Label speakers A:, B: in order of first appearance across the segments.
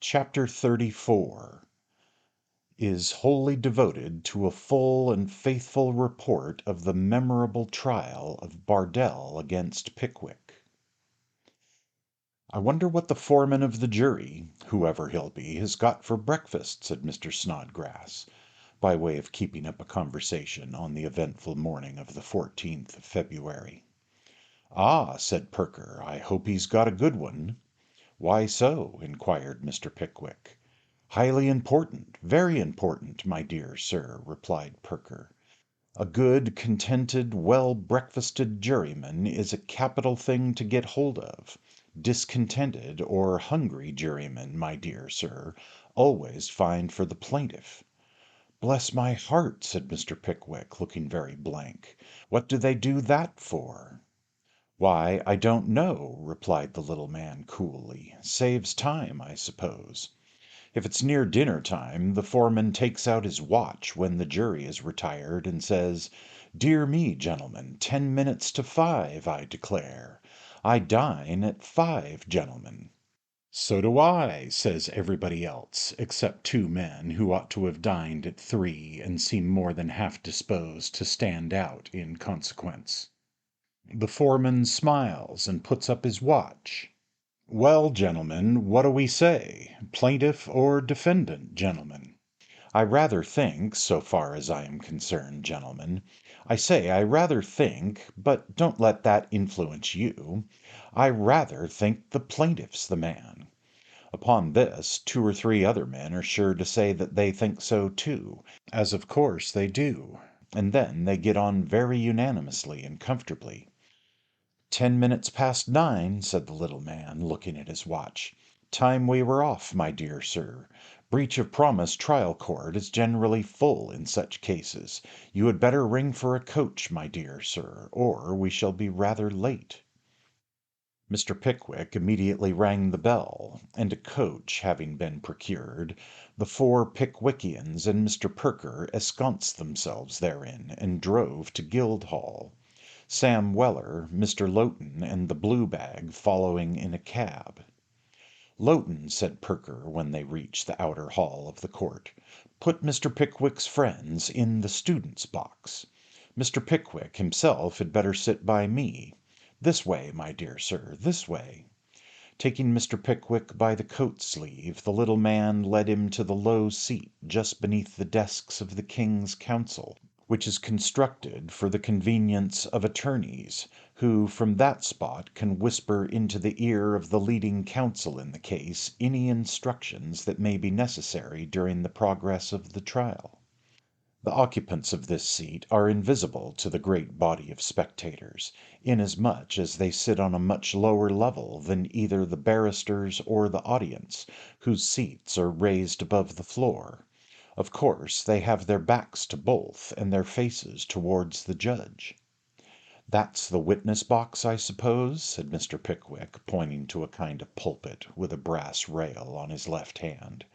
A: Chapter 34 is wholly devoted to a full and faithful report of the memorable trial of Bardell against Pickwick. "I wonder what the foreman of the jury, whoever he'll be, has got for breakfast," said Mr. Snodgrass, by way of keeping up a conversation on the eventful morning of the 14th of February. "Ah," said Perker, "I hope he's got a good one." "Why so?" inquired Mr. Pickwick. "Highly important, very important, my dear sir," replied Perker. "A good, contented, well-breakfasted juryman is a capital thing to get hold of. Discontented or hungry jurymen, my dear sir, always find for the plaintiff." "Bless my heart!" said Mr. Pickwick, looking very blank. "What do they do that for?" "Why, I don't know," replied the little man coolly. "Saves time, I suppose. If it's near dinner time, the foreman takes out his watch when the jury is retired and says, 'Dear me, gentlemen, 10 minutes to 5, I declare. I dine at 5, gentlemen.' 'So do I,' says everybody else, except two men who ought to have dined at 3 and seem more than half disposed to stand out in consequence. The foreman smiles and puts up his watch. 'Well, gentlemen, what do we say? Plaintiff or defendant, gentlemen? I rather think, so far as I am concerned, gentlemen, I rather think, but don't let that influence you, I rather think the plaintiff's the man.' Upon this, 2 or 3 other men are sure to say that they think so too, as of course they do, and then they get on very unanimously and comfortably. 10 minutes past 9, said the little man, looking at his watch. Time we were off, my dear sir. Breach of promise trial court is generally full in such cases. You had better ring for a coach, my dear sir, or we shall be rather late." Mr. Pickwick immediately rang the bell, and a coach having been procured, the 4 Pickwickians and Mr. Perker ensconced themselves therein and drove to Guildhall. Sam Weller, Mr. Lowton, and the Blue Bag following in a cab. "Lowton," said Perker when they reached the outer hall of the court, "put Mr. Pickwick's friends in the student's box. Mr. Pickwick himself had better sit by me. This way, my dear sir, this way." Taking Mr. Pickwick by the coat sleeve, the little man led him to the low seat just beneath the desks of the King's Counsel, which is constructed for the convenience of attorneys, who from that spot can whisper into the ear of the leading counsel in the case any instructions that may be necessary during the progress of the trial. The occupants of this seat are invisible to the great body of spectators, inasmuch as they sit on a much lower level than either the barristers or the audience, whose seats are raised above the floor. Of course, they have their backs to both, and their faces towards the judge. "That's the witness box, I suppose?" said Mr. Pickwick, pointing to a kind of pulpit with a brass rail on his left hand.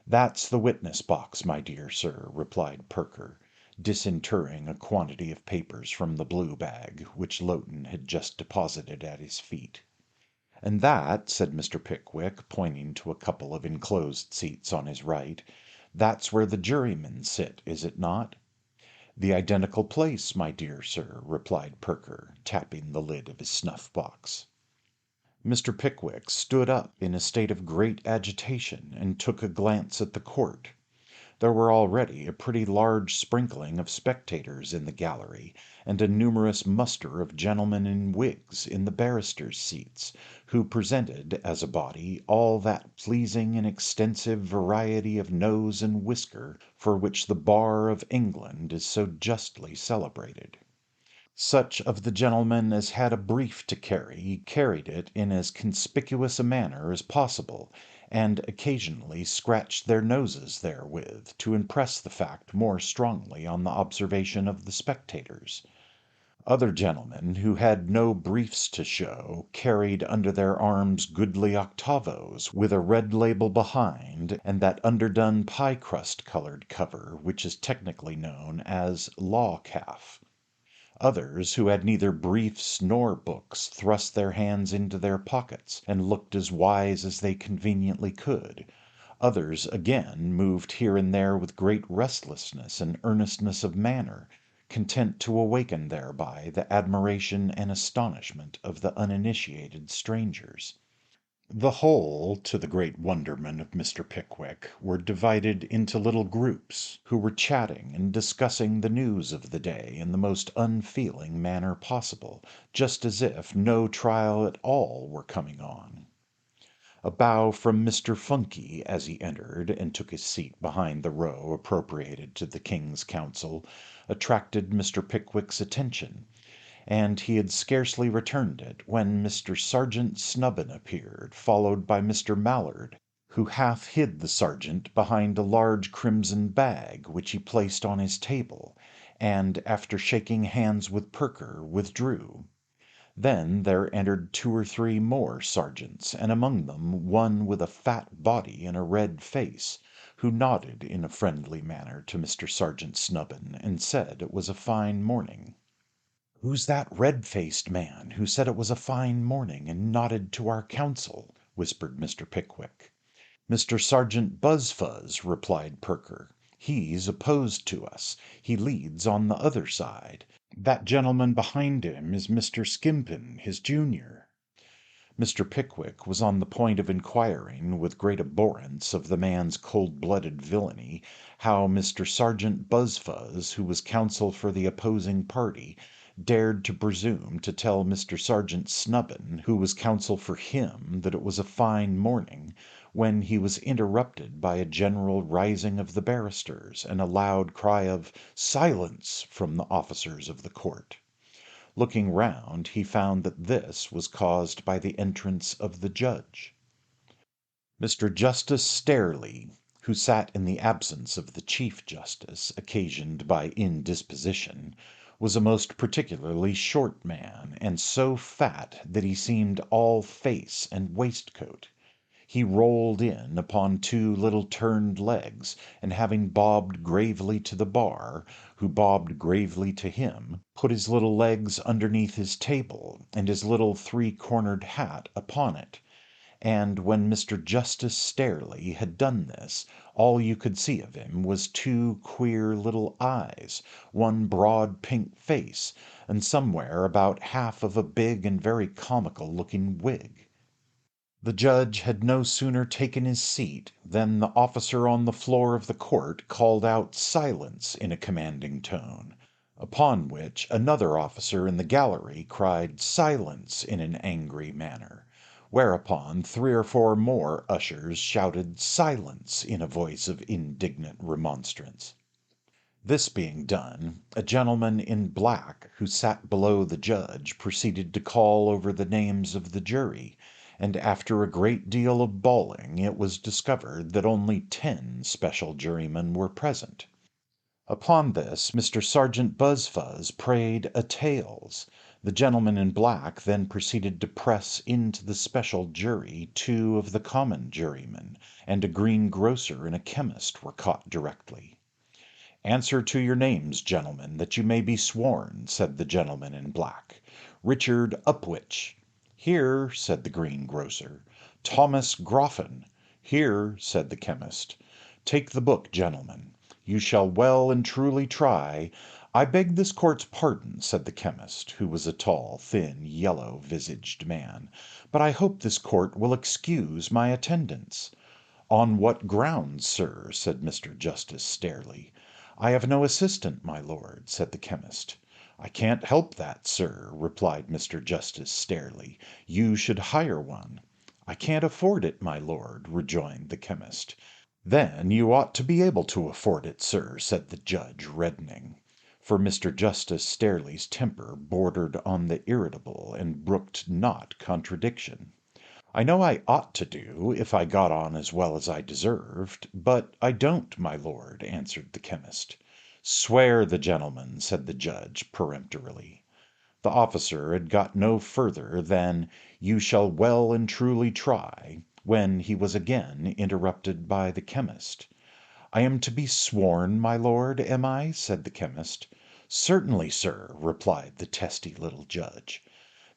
A: "That's the witness box, my dear sir," replied Perker, disinterring a quantity of papers from the blue bag, which Lowton had just deposited at his feet. "And that," said Mr. Pickwick, pointing to a couple of enclosed seats on his right, "that's where the jurymen sit, is it not?" "The identical place, my dear sir," replied Perker, tapping the lid of his snuff-box. Mr. Pickwick stood up in a state of great agitation and took a glance at the court. There were already a pretty large sprinkling of spectators in the gallery, and a numerous muster of gentlemen in wigs in the barristers' seats, who presented, as a body, all that pleasing and extensive variety of nose and whisker for which the bar of England is so justly celebrated. Such of the gentlemen as had a brief to carry carried it in as conspicuous a manner as possible, and occasionally scratched their noses therewith to impress the fact more strongly on the observation of the spectators. Other gentlemen, who had no briefs to show, carried under their arms goodly octavos, with a red label behind, and that underdone pie-crust coloured cover which is technically known as law calf. Others, who had neither briefs nor books, thrust their hands into their pockets and looked as wise as they conveniently could. Others, again, moved here and there with great restlessness and earnestness of manner, content to awaken thereby the admiration and astonishment of the uninitiated strangers. The whole, to the great wonderment of Mr. Pickwick, were divided into little groups, who were chatting and discussing the news of the day in the most unfeeling manner possible, just as if no trial at all were coming on. A bow from Mr. Funky as he entered and took his seat behind the row appropriated to the King's Counsel attracted Mr. Pickwick's attention, and he had scarcely returned it when Mr. Sergeant Snubbin appeared, followed by Mr. Mallard, who half hid the sergeant behind a large crimson bag which he placed on his table, and, after shaking hands with Perker, withdrew. Then there entered two or three more sergeants, and among them one with a fat body and a red face, who nodded in a friendly manner to Mr. Sergeant Snubbin, and said it was a fine morning. "Who's that red-faced man who said it was a fine morning and nodded to our counsel?" whispered Mr. Pickwick. "Mr. Sergeant Buzfuz," replied Perker. "He's opposed to us. He leads on the other side. That gentleman behind him is Mr. Skimpin, his junior." Mr. Pickwick was on the point of inquiring, with great abhorrence of the man's cold-blooded villainy, how Mr. Sergeant Buzfuz, who was counsel for the opposing party, dared to presume to tell Mr. Sergeant Snubbin, who was counsel for him, that it was a fine morning, when he was interrupted by a general rising of the barristers, and a loud cry of "Silence!" from the officers of the court. Looking round, he found that this was caused by the entrance of the judge. Mr. Justice Stairley, who sat in the absence of the Chief Justice, occasioned by indisposition, was a most particularly short man, and so fat that he seemed all face and waistcoat. He rolled in upon two little turned legs, and having bobbed gravely to the bar, who bobbed gravely to him, put his little legs underneath his table, and his little three-cornered hat upon it. And when Mr. Justice Stairley had done this, all you could see of him was two queer little eyes, one broad pink face, and somewhere about half of a big and very comical-looking wig. The judge had no sooner taken his seat than the officer on the floor of the court called out "Silence!" in a commanding tone, upon which another officer in the gallery cried "Silence!" in an angry manner, whereupon three or four more ushers shouted "Silence!" in a voice of indignant remonstrance. This being done, a gentleman in black, who sat below the judge, proceeded to call over the names of the jury, and after a great deal of bawling it was discovered that only 10 special jurymen were present. Upon this Mr. Sergeant Buzfuz prayed a tales. The gentleman in black then proceeded to press into the special jury 2 of the common jurymen, and a greengrocer and a chemist were caught directly. "Answer to your names, gentlemen, that you may be sworn," said the gentleman in black. "Richard Upwitch." "Here," said the greengrocer. "Thomas Groffin." "Here," said the chemist. "Take the book, gentlemen. You shall well and truly try—" "I beg this court's pardon," said the chemist, who was a tall, thin, yellow-visaged man, "but I hope this court will excuse my attendance." "On what grounds, sir?" said Mr. Justice Stairley. "I have no assistant, my lord," said the chemist. "I can't help that, sir," replied Mr. Justice Stairley. "You should hire one." "I can't afford it, my lord," rejoined the chemist. "Then you ought to be able to afford it, sir," said the judge, reddening. For Mr. Justice Stairley's temper bordered on the irritable, and brooked not contradiction. "I know I ought to do, if I got on as well as I deserved, but I don't, my lord," answered the chemist. "Swear the gentleman," said the judge, peremptorily. The officer had got no further than "You shall well and truly try," when he was again interrupted by the chemist. "I am to be sworn, my lord, am I?" said the chemist. "Certainly, sir," replied the testy little judge.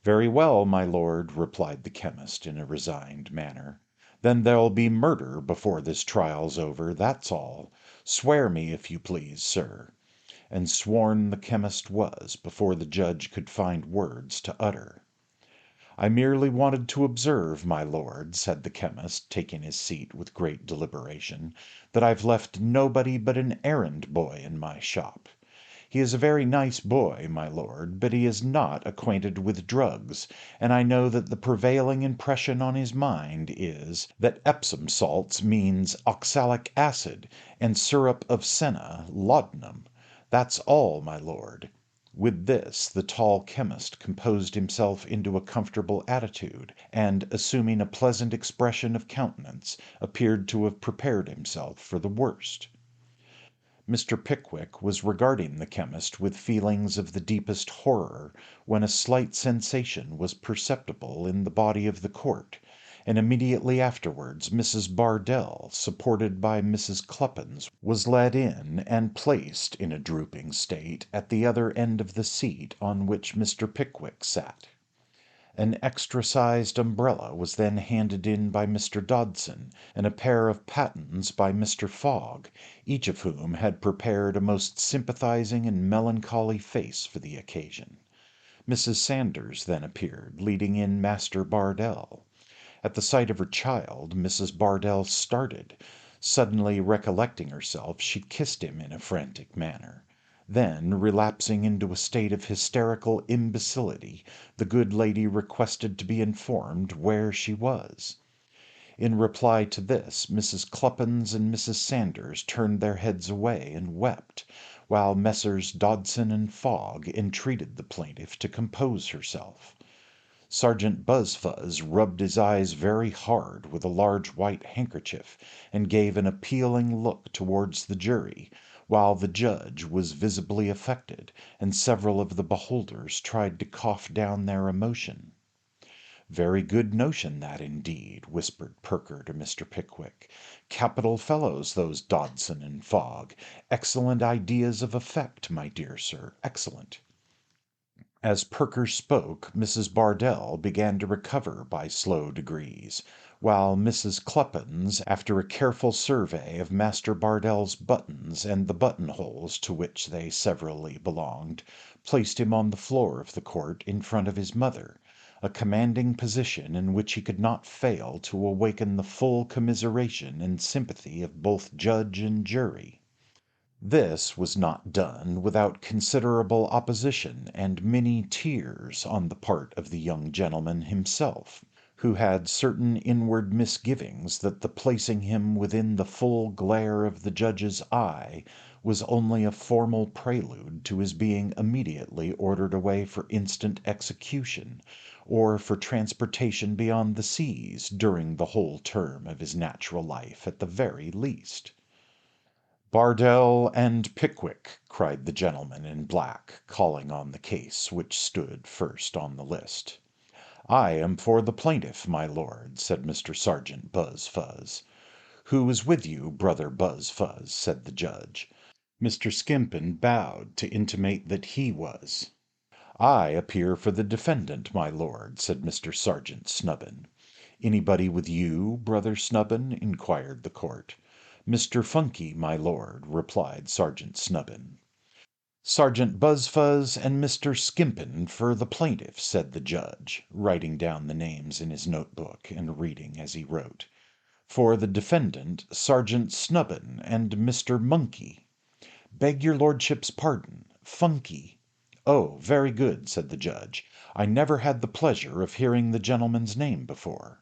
A: "Very well, my lord," replied the chemist in a resigned manner. "Then there'll be murder before this trial's over, that's all. Swear me, if you please, sir." And sworn the chemist was before the judge could find words to utter. "I merely wanted to observe, my lord," said the chemist, taking his seat with great deliberation, "that I've left nobody but an errand boy in my shop. He is a very nice boy, my lord, but he is not acquainted with drugs, and I know that the prevailing impression on his mind is, that Epsom salts means oxalic acid, and syrup of senna laudanum. That's all, my lord." With this the tall chemist composed himself into a comfortable attitude, and, assuming a pleasant expression of countenance, appeared to have prepared himself for the worst. Mr. Pickwick was regarding the chemist with feelings of the deepest horror, when a slight sensation was perceptible in the body of the court, and immediately afterwards Mrs. Bardell, supported by Mrs. Cluppins, was led in and placed in a drooping state at the other end of the seat on which Mr. Pickwick sat. An extra-sized umbrella was then handed in by Mr. Dodson, and a pair of pattens by Mr. Fogg, each of whom had prepared a most sympathizing and melancholy face for the occasion. Mrs. Sanders then appeared, leading in Master Bardell. At the sight of her child, Mrs. Bardell started. Suddenly recollecting herself, she kissed him in a frantic manner. Then, relapsing into a state of hysterical imbecility, the good lady requested to be informed where she was. In reply to this, Mrs. Cluppins and Mrs. Sanders turned their heads away and wept, while Messrs. Dodson and Fogg entreated the plaintiff to compose herself. Sergeant Buzfuz rubbed his eyes very hard with a large white handkerchief, and gave an appealing look towards the jury, while the judge was visibly affected, and several of the beholders tried to cough down their emotion. "Very good notion that, indeed," whispered Perker to Mr. Pickwick. "Capital fellows, those Dodson and Fogg. Excellent ideas of effect, my dear sir, excellent." As Perker spoke, Mrs. Bardell began to recover by slow degrees, while Mrs. Cluppins, after a careful survey of Master Bardell's buttons and the buttonholes to which they severally belonged, placed him on the floor of the court in front of his mother, a commanding position in which he could not fail to awaken the full commiseration and sympathy of both judge and jury. This was not done without considerable opposition and many tears on the part of the young gentleman himself, who had certain inward misgivings that the placing him within the full glare of the judge's eye was only a formal prelude to his being immediately ordered away for instant execution, or for transportation beyond the seas during the whole term of his natural life at the very least. "Bardell and Pickwick," cried the gentleman in black, calling on the case which stood first on the list. "I am for the plaintiff, my lord," said Mr. Sergeant Buzfuz. "Who is with you, brother Buzfuz?" said the judge. Mr. Skimpin bowed to intimate that he was. "I appear for the defendant, my lord," said Mr. Sergeant Snubbin. "Anybody with you, brother Snubbin?" inquired the court. "Mr. Funky, my lord," replied Sergeant Snubbin. "Sergeant Buzfuz and Mr. Skimpin for the plaintiff," said the judge, writing down the names in his notebook and reading as he wrote. "For the defendant, Sergeant Snubbin and Mr. Monkey. Beg your lordship's pardon, Funky." "Oh, very good," said the judge. "I never had the pleasure of hearing the gentleman's name before."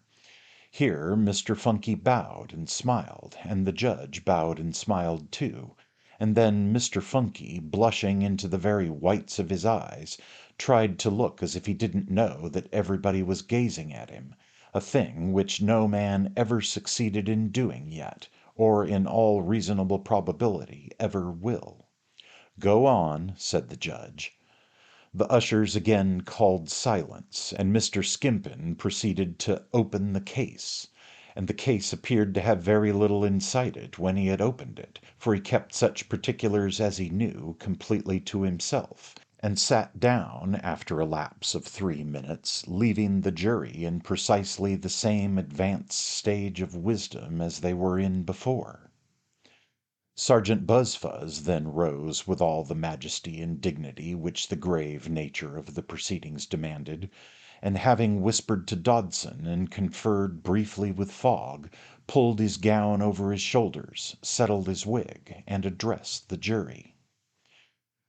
A: Here Mr. Funky bowed and smiled, and the judge bowed and smiled too, and then Mr. Funky, blushing into the very whites of his eyes, tried to look as if he didn't know that everybody was gazing at him, a thing which no man ever succeeded in doing yet, or in all reasonable probability ever will. "Go on," said the judge. The ushers again called silence, and Mr. Skimpin proceeded to open the case, and the case appeared to have very little inside it when he had opened it, for he kept such particulars as he knew completely to himself, and sat down after a lapse of 3 minutes, leaving the jury in precisely the same advanced stage of wisdom as they were in before. Sergeant Buzfuz then rose with all the majesty and dignity which the grave nature of the proceedings demanded, and having whispered to Dodson and conferred briefly with Fogg, pulled his gown over his shoulders, settled his wig, and addressed the jury.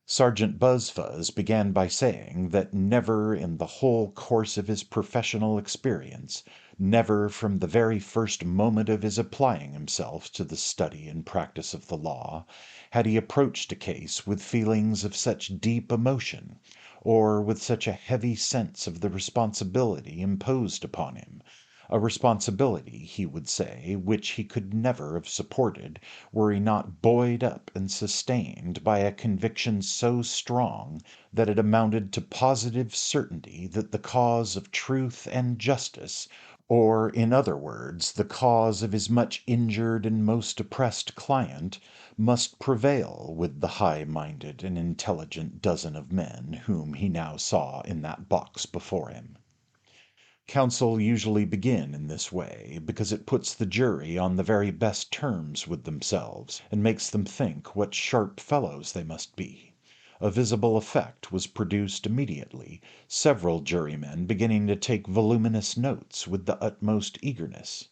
A: Sergeant Buzfuz began by saying that never in the whole course of his professional experience, never from the very first moment of his applying himself to the study and practice of the law, had he approached a case with feelings of such deep emotion, or with such a heavy sense of the responsibility imposed upon him, a responsibility, he would say, which he could never have supported were he not buoyed up and sustained by a conviction so strong that it amounted to positive certainty that the cause of truth and justice, or, in other words, the cause of his much injured and most oppressed client, must prevail with the high-minded and intelligent dozen of men whom he now saw in that box before him. Counsel usually begin in this way, because it puts the jury on the very best terms with themselves, and makes them think what sharp fellows they must be. A visible effect was produced immediately, several jurymen beginning to take voluminous notes with the utmost eagerness.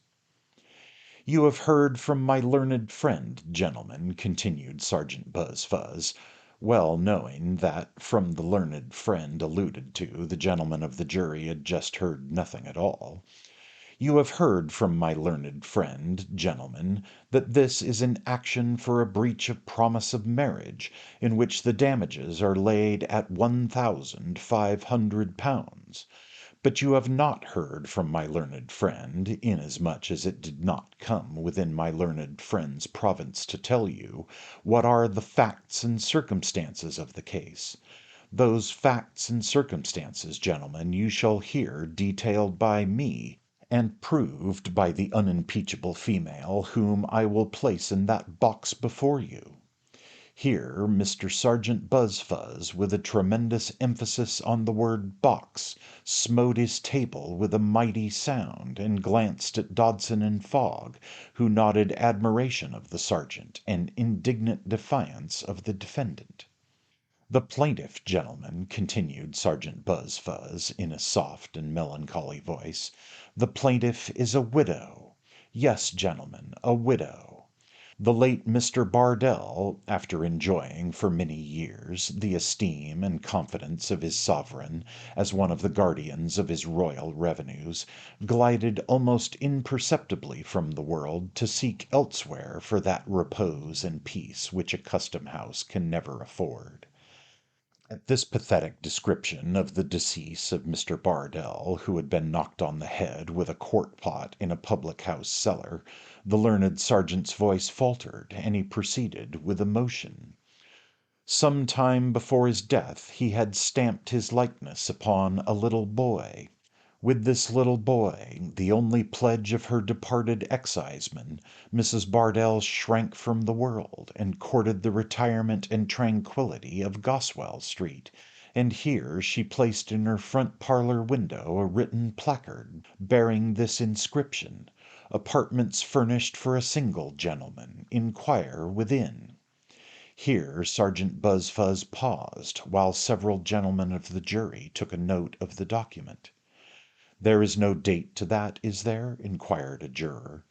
A: "You have heard from my learned friend, gentlemen," continued Sergeant Buzfuz, well knowing that, from the learned friend alluded to, the gentlemen of the jury had just heard nothing at all. "You have heard from my learned friend, gentlemen, that this is an action for a breach of promise of marriage, in which the damages are laid at £1,500. But you have not heard from my learned friend, inasmuch as it did not come within my learned friend's province to tell you, what are the facts and circumstances of the case. Those facts and circumstances, gentlemen, you shall hear detailed by me, and proved by the unimpeachable female whom I will place in that box before you." Here Mr. Sergeant Buzfuz, with a tremendous emphasis on the word box, smote his table with a mighty sound, and glanced at Dodson and Fogg, who nodded admiration of the sergeant and indignant defiance of the defendant. "The plaintiff, gentlemen," continued Sergeant Buzfuz, in a soft and melancholy voice, "the plaintiff is a widow. Yes, gentlemen, a widow. The late Mr. Bardell, after enjoying for many years the esteem and confidence of his sovereign as one of the guardians of his royal revenues, glided almost imperceptibly from the world to seek elsewhere for that repose and peace which a custom house can never afford." At this pathetic description of the decease of Mr. Bardell, who had been knocked on the head with a quart pot in a public-house cellar, the learned sergeant's voice faltered, and he proceeded with emotion. "Some time before his death he had stamped his likeness upon a little boy. With this little boy, the only pledge of her departed exciseman, Mrs. Bardell shrank from the world, and courted the retirement and tranquillity of Goswell Street, and here she placed in her front parlour window a written placard, bearing this inscription, 'Apartments furnished for a single gentleman. Inquire within.'" Here Sergeant Buzfuz paused, while several gentlemen of the jury took a note of the document. "There is no date to that, is there?" inquired a juror.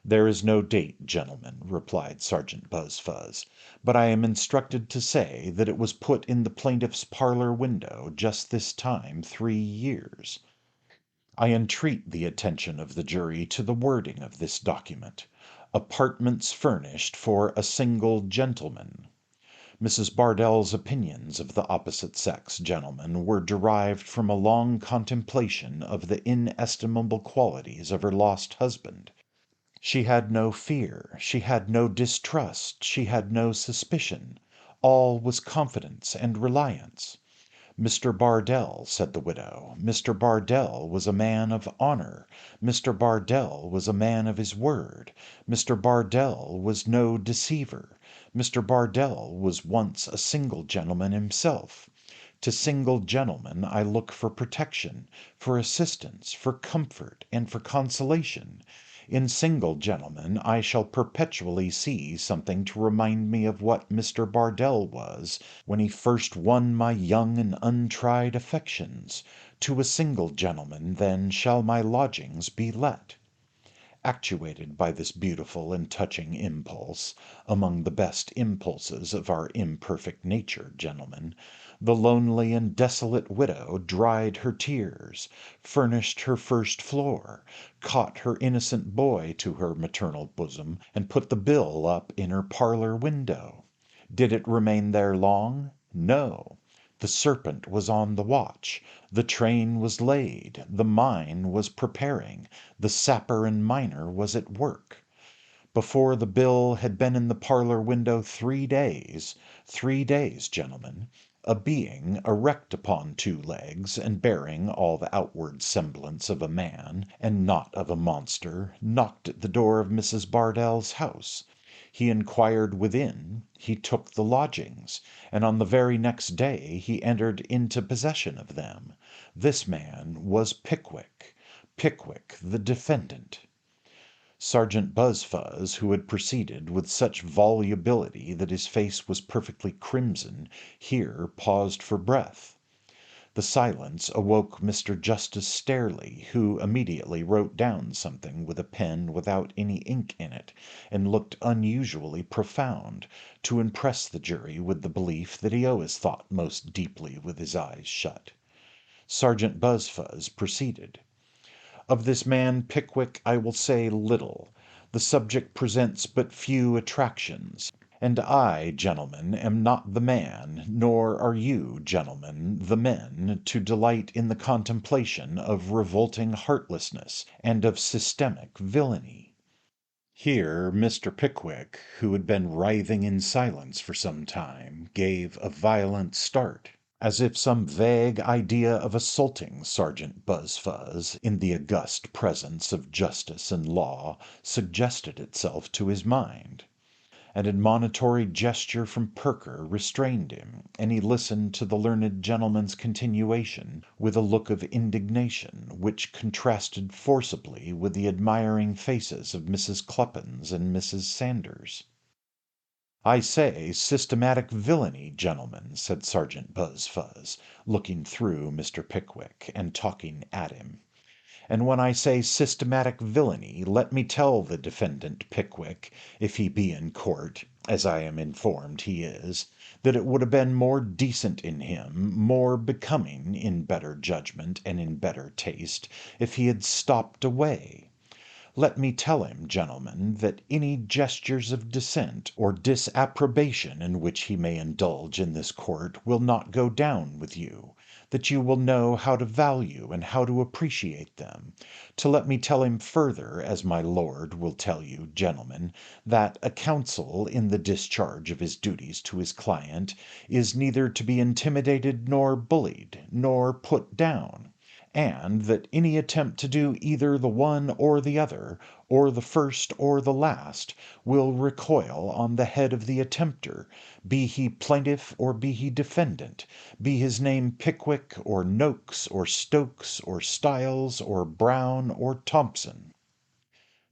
A: "There is no date, gentlemen," replied Sergeant Buzfuz, "but I am instructed to say that it was put in the plaintiff's parlour window just this time 3 years. I entreat the attention of the jury to the wording of this document. 'Apartments furnished for a single gentleman.' Mrs. Bardell's opinions of the opposite sex, gentlemen, were derived from a long contemplation of the inestimable qualities of her lost husband. She had no fear, she had no distrust, she had no suspicion. All was confidence and reliance. Mr. Bardell, said the widow, Mr. Bardell was a man of honour. Mr. Bardell was a man of his word. Mr. Bardell was no deceiver. Mr. Bardell was once a single gentleman himself. To single gentlemen I look for protection, for assistance, for comfort, and for consolation. In single gentlemen I shall perpetually see something to remind me of what Mr. Bardell was when he first won my young and untried affections. To a single gentleman, then, shall my lodgings be let. Actuated by this beautiful and touching impulse, among the best impulses of our imperfect nature, gentlemen, the lonely and desolate widow dried her tears, furnished her first floor, caught her innocent boy to her maternal bosom, and put the bill up in her parlour window. Did it remain there long? No. The serpent was on the watch, the train was laid, the mine was preparing, the sapper and miner was at work. Before the bill had been in the parlour window 3 days, 3 days, gentlemen, a being erect upon 2 legs, and bearing all the outward semblance of a man, and not of a monster, knocked at the door of Mrs. Bardell's house. He inquired within, he took the lodgings, and on the very next day he entered into possession of them. This man was Pickwick. Pickwick, the defendant. Sergeant Buzfuz, who had proceeded with such volubility that his face was perfectly crimson, here paused for breath. The silence awoke Mr. Justice Stareley, who immediately wrote down something with a pen without any ink in it, and looked unusually profound, to impress the jury with the belief that he always thought most deeply with his eyes shut. Sergeant Buzfuz proceeded. Of this man Pickwick I will say little. The subject presents but few attractions. And I, gentlemen, am not the man, nor are you, gentlemen, the men, to delight in the contemplation of revolting heartlessness and of systemic villainy. Here Mr. Pickwick, who had been writhing in silence for some time, gave a violent start, as if some vague idea of assaulting Sergeant Buzfuz, in the august presence of justice and law, suggested itself to his mind. An admonitory gesture from Perker restrained him, and he listened to the learned gentleman's continuation with a look of indignation which contrasted forcibly with the admiring faces of Mrs. Cluppins and Mrs. Sanders. "I say systematic villainy, gentlemen," said Sergeant Buzfuz, looking through Mr. Pickwick and talking at him. "And when I say systematic villainy, let me tell the defendant Pickwick, if he be in court, as I am informed he is, that it would have been more decent in him, more becoming in better judgment and in better taste, if he had stopped away. Let me tell him, gentlemen, that any gestures of dissent or disapprobation in which he may indulge in this court will not go down with you, that you will know how to value and how to appreciate them. To let me tell him further, as my lord will tell you, gentlemen, that a counsel in the discharge of his duties to his client is neither to be intimidated nor bullied, nor put down, and that any attempt to do either the one or the other, or the first or the last, will recoil on the head of the attempter, be he plaintiff or be he defendant, be his name Pickwick or Noakes or Stokes or Stiles or Brown or Thompson."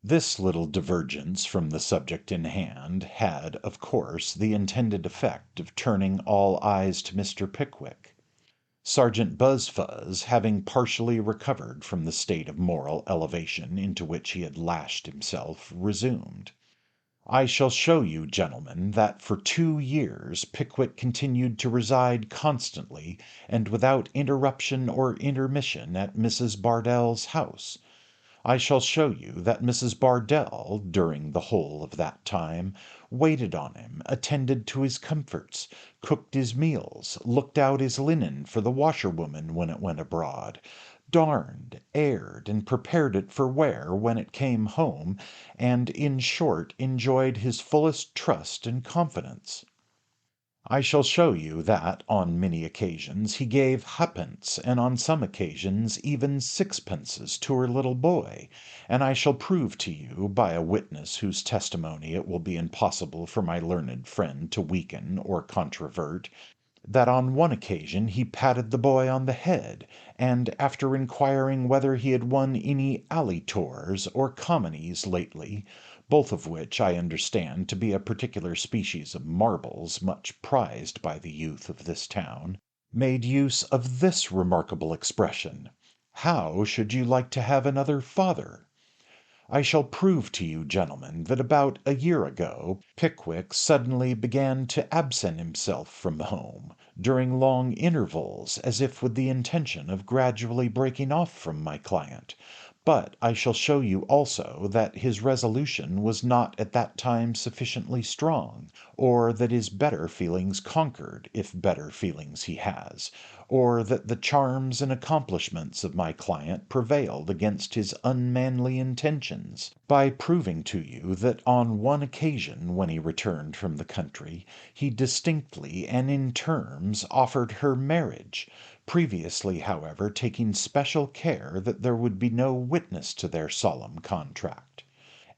A: This little divergence from the subject in hand had, of course, the intended effect of turning all eyes to Mr. Pickwick. Sergeant Buzfuz, having partially recovered from the state of moral elevation into which he had lashed himself, resumed. "I shall show you, gentlemen, that for 2 years Pickwick continued to reside constantly and without interruption or intermission at Mrs. Bardell's house. I shall show you that Mrs. Bardell, during the whole of that time, waited on him, attended to his comforts, cooked his meals, looked out his linen for the washerwoman when it went abroad, darned, aired, and prepared it for wear when it came home, and, in short, enjoyed his fullest trust and confidence. I shall show you that on many occasions he gave ha'pence, and on some occasions even sixpences to her little boy, and I shall prove to you, by a witness whose testimony it will be impossible for my learned friend to weaken or controvert, that on one occasion he patted the boy on the head, and after inquiring whether he had won any alley tours or comedies lately, both of which I understand to be a particular species of marbles much prized by the youth of this town, made use of this remarkable expression: "How should you like to have another father?" I shall prove to you, gentlemen, that about a year ago Pickwick suddenly began to absent himself from home, during long intervals, as if with the intention of gradually breaking off from my client, but I shall show you also that his resolution was not at that time sufficiently strong, or that his better feelings conquered, if better feelings he has, or that the charms and accomplishments of my client prevailed against his unmanly intentions, by proving to you that on one occasion when he returned from the country he distinctly and in terms offered her marriage, previously, however, taking special care that there would be no witness to their solemn contract.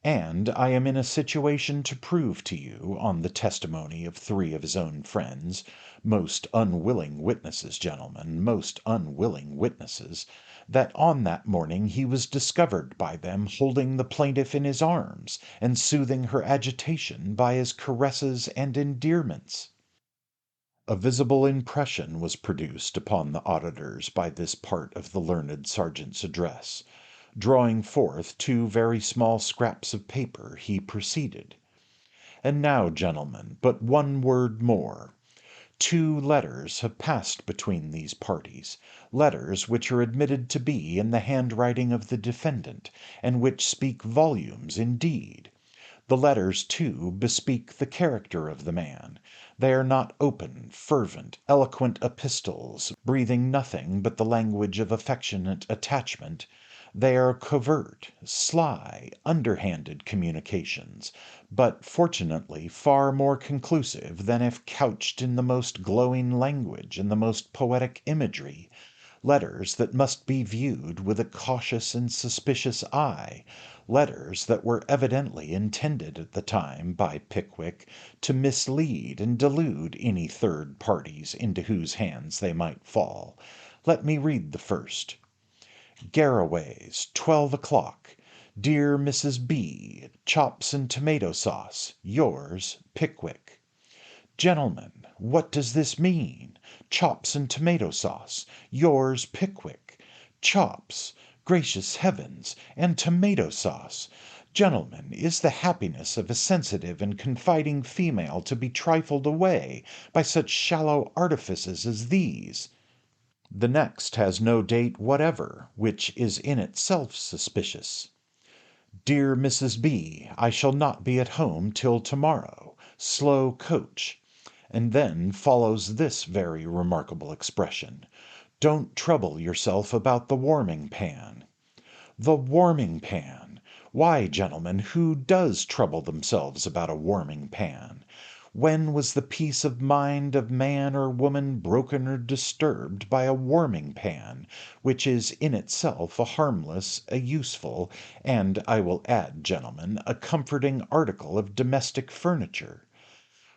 A: And I am in a situation to prove to you, on the testimony of three of his own friends, most unwilling witnesses, gentlemen, most unwilling witnesses, that on that morning he was discovered by them holding the plaintiff in his arms, and soothing her agitation by his caresses and endearments. A visible impression was produced upon the auditors by this part of the learned sergeant's address. Drawing forth two very small scraps of paper, he proceeded: "And now, gentlemen, but one word more. Two letters have passed between these parties, letters which are admitted to be in the handwriting of the defendant, and which speak volumes indeed. The letters, too, bespeak the character of the man. They are not open, fervent, eloquent epistles, breathing nothing but the language of affectionate attachment. They are covert, sly, underhanded communications, but fortunately far more conclusive than if couched in the most glowing language and the most poetic imagery, letters that must be viewed with a cautious and suspicious eye, letters that were evidently intended at the time by Pickwick to mislead and delude any third parties into whose hands they might fall. Let me read the first. Garraway's, 12 o'clock. Dear Mrs. B., chops and tomato sauce. Yours, Pickwick. Gentlemen, what does this mean? Chops and tomato sauce. Yours, Pickwick. Chops! Gracious heavens! And tomato sauce! Gentlemen, is the happiness of a sensitive and confiding female to be trifled away by such shallow artifices as these? The next has no date whatever, which is in itself suspicious. Dear Mrs. B., I shall not be at home till tomorrow. Slow coach. And then follows this very remarkable expression: Don't trouble yourself about the warming pan. The warming pan! Why, gentlemen, who does trouble themselves about a warming pan? When was the peace of mind of man or woman broken or disturbed by a warming pan, which is in itself a harmless, a useful, and, I will add, gentlemen, a comforting article of domestic furniture?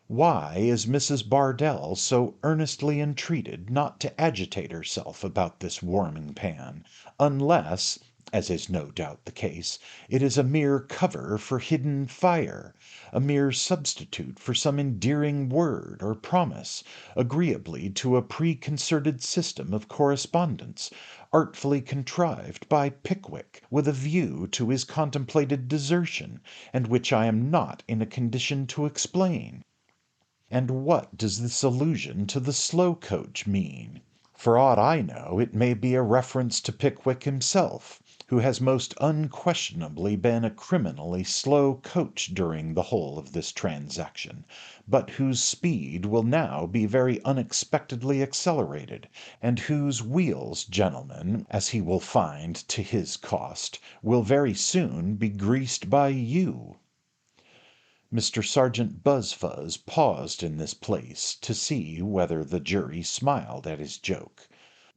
A: Why is Mrs. Bardell so earnestly entreated not to agitate herself about this warming pan, unless, as is no doubt the case, it is a mere cover for hidden fire, a mere substitute for some endearing word or promise, agreeably to a preconcerted system of correspondence, artfully contrived by Pickwick with a view to his contemplated desertion, and which I am not in a condition to explain? And what does this allusion to the slow coach mean? For aught I know, it may be a reference to Pickwick himself, who has most unquestionably been a criminally slow coach during the whole of this transaction, but whose speed will now be very unexpectedly accelerated, and whose wheels, gentlemen, as he will find to his cost, will very soon be greased by you. Mr. Sergeant Buzfuz paused in this place to see whether the jury smiled at his joke.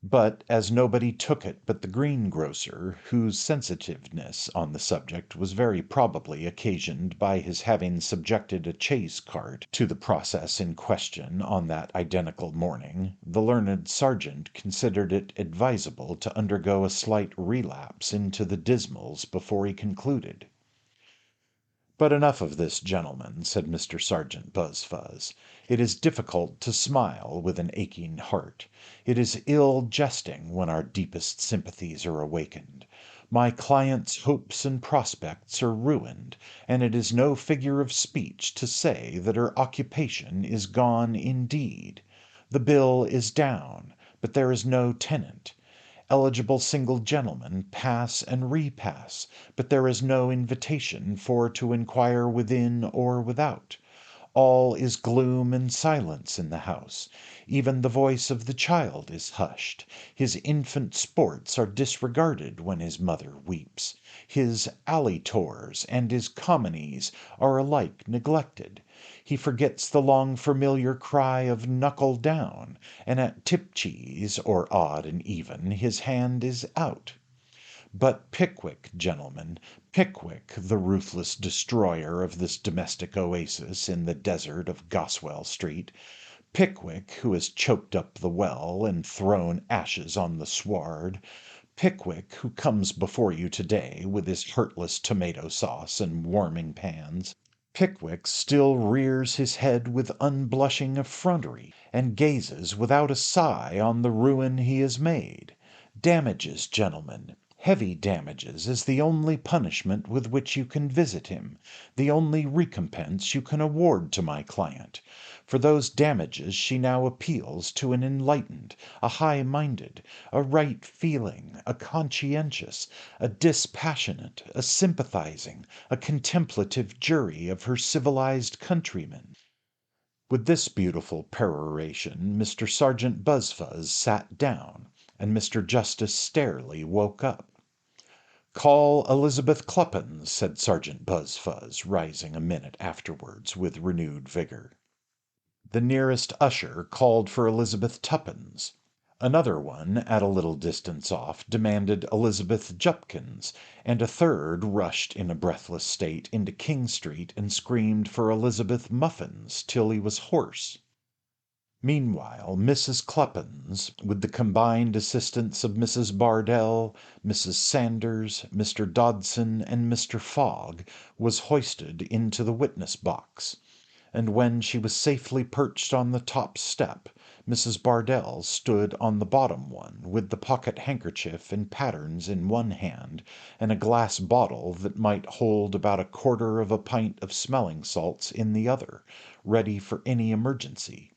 A: But as nobody took it but the greengrocer, whose sensitiveness on the subject was very probably occasioned by his having subjected a chaise cart to the process in question on that identical morning, the learned sergeant considered it advisable to undergo a slight relapse into the dismals before he concluded. "But enough of this, gentlemen," said Mr. Sergeant Buzfuz. "It is difficult to smile with an aching heart. It is ill jesting when our deepest sympathies are awakened. My client's hopes and prospects are ruined, and it is no figure of speech to say that her occupation is gone indeed. The bill is down, but there is no tenant. Eligible single gentlemen pass and repass, but there is no invitation for to inquire within or without. All is gloom and silence in the house. Even the voice of the child is hushed. His infant sports are disregarded when his mother weeps. His alley tours and his communies are alike neglected. He forgets the long familiar cry of knuckle down, and at tipcheese or odd and even his hand is out. But Pickwick, gentlemen, Pickwick, the ruthless destroyer of this domestic oasis in the desert of Goswell Street, Pickwick, who has choked up the well and thrown ashes on the sward, Pickwick, who comes before you today with his heartless tomato sauce and warming pans, Pickwick still rears his head with unblushing effrontery, and gazes without a sigh on the ruin he has made. Damages, gentlemen, heavy damages, is the only punishment with which you can visit him, the only recompense you can award to my client. For those damages she now appeals to an enlightened, a high-minded, a right-feeling, a conscientious, a dispassionate, a sympathizing, a contemplative jury of her civilized countrymen." With this beautiful peroration Mr. Sergeant Buzfuz sat down, and Mr. Justice Stareleigh woke up. "Call Elizabeth Cluppins," said Sergeant Buzfuz, rising a minute afterwards with renewed vigour. The nearest usher called for Elizabeth Tuppins. Another one, at a little distance off, demanded Elizabeth Jupkins, and a third rushed in a breathless state into King Street and screamed for Elizabeth Muffins till he was hoarse. Meanwhile Mrs. Cluppins, with the combined assistance of Mrs. Bardell, Mrs. Sanders, Mr. Dodson, and Mr. Fogg, was hoisted into the witness box, and when she was safely perched on the top step, Mrs. Bardell stood on the bottom one, with the pocket handkerchief and patterns in one hand, and a glass bottle that might hold about a quarter of a pint of smelling salts in the other, ready for any emergency.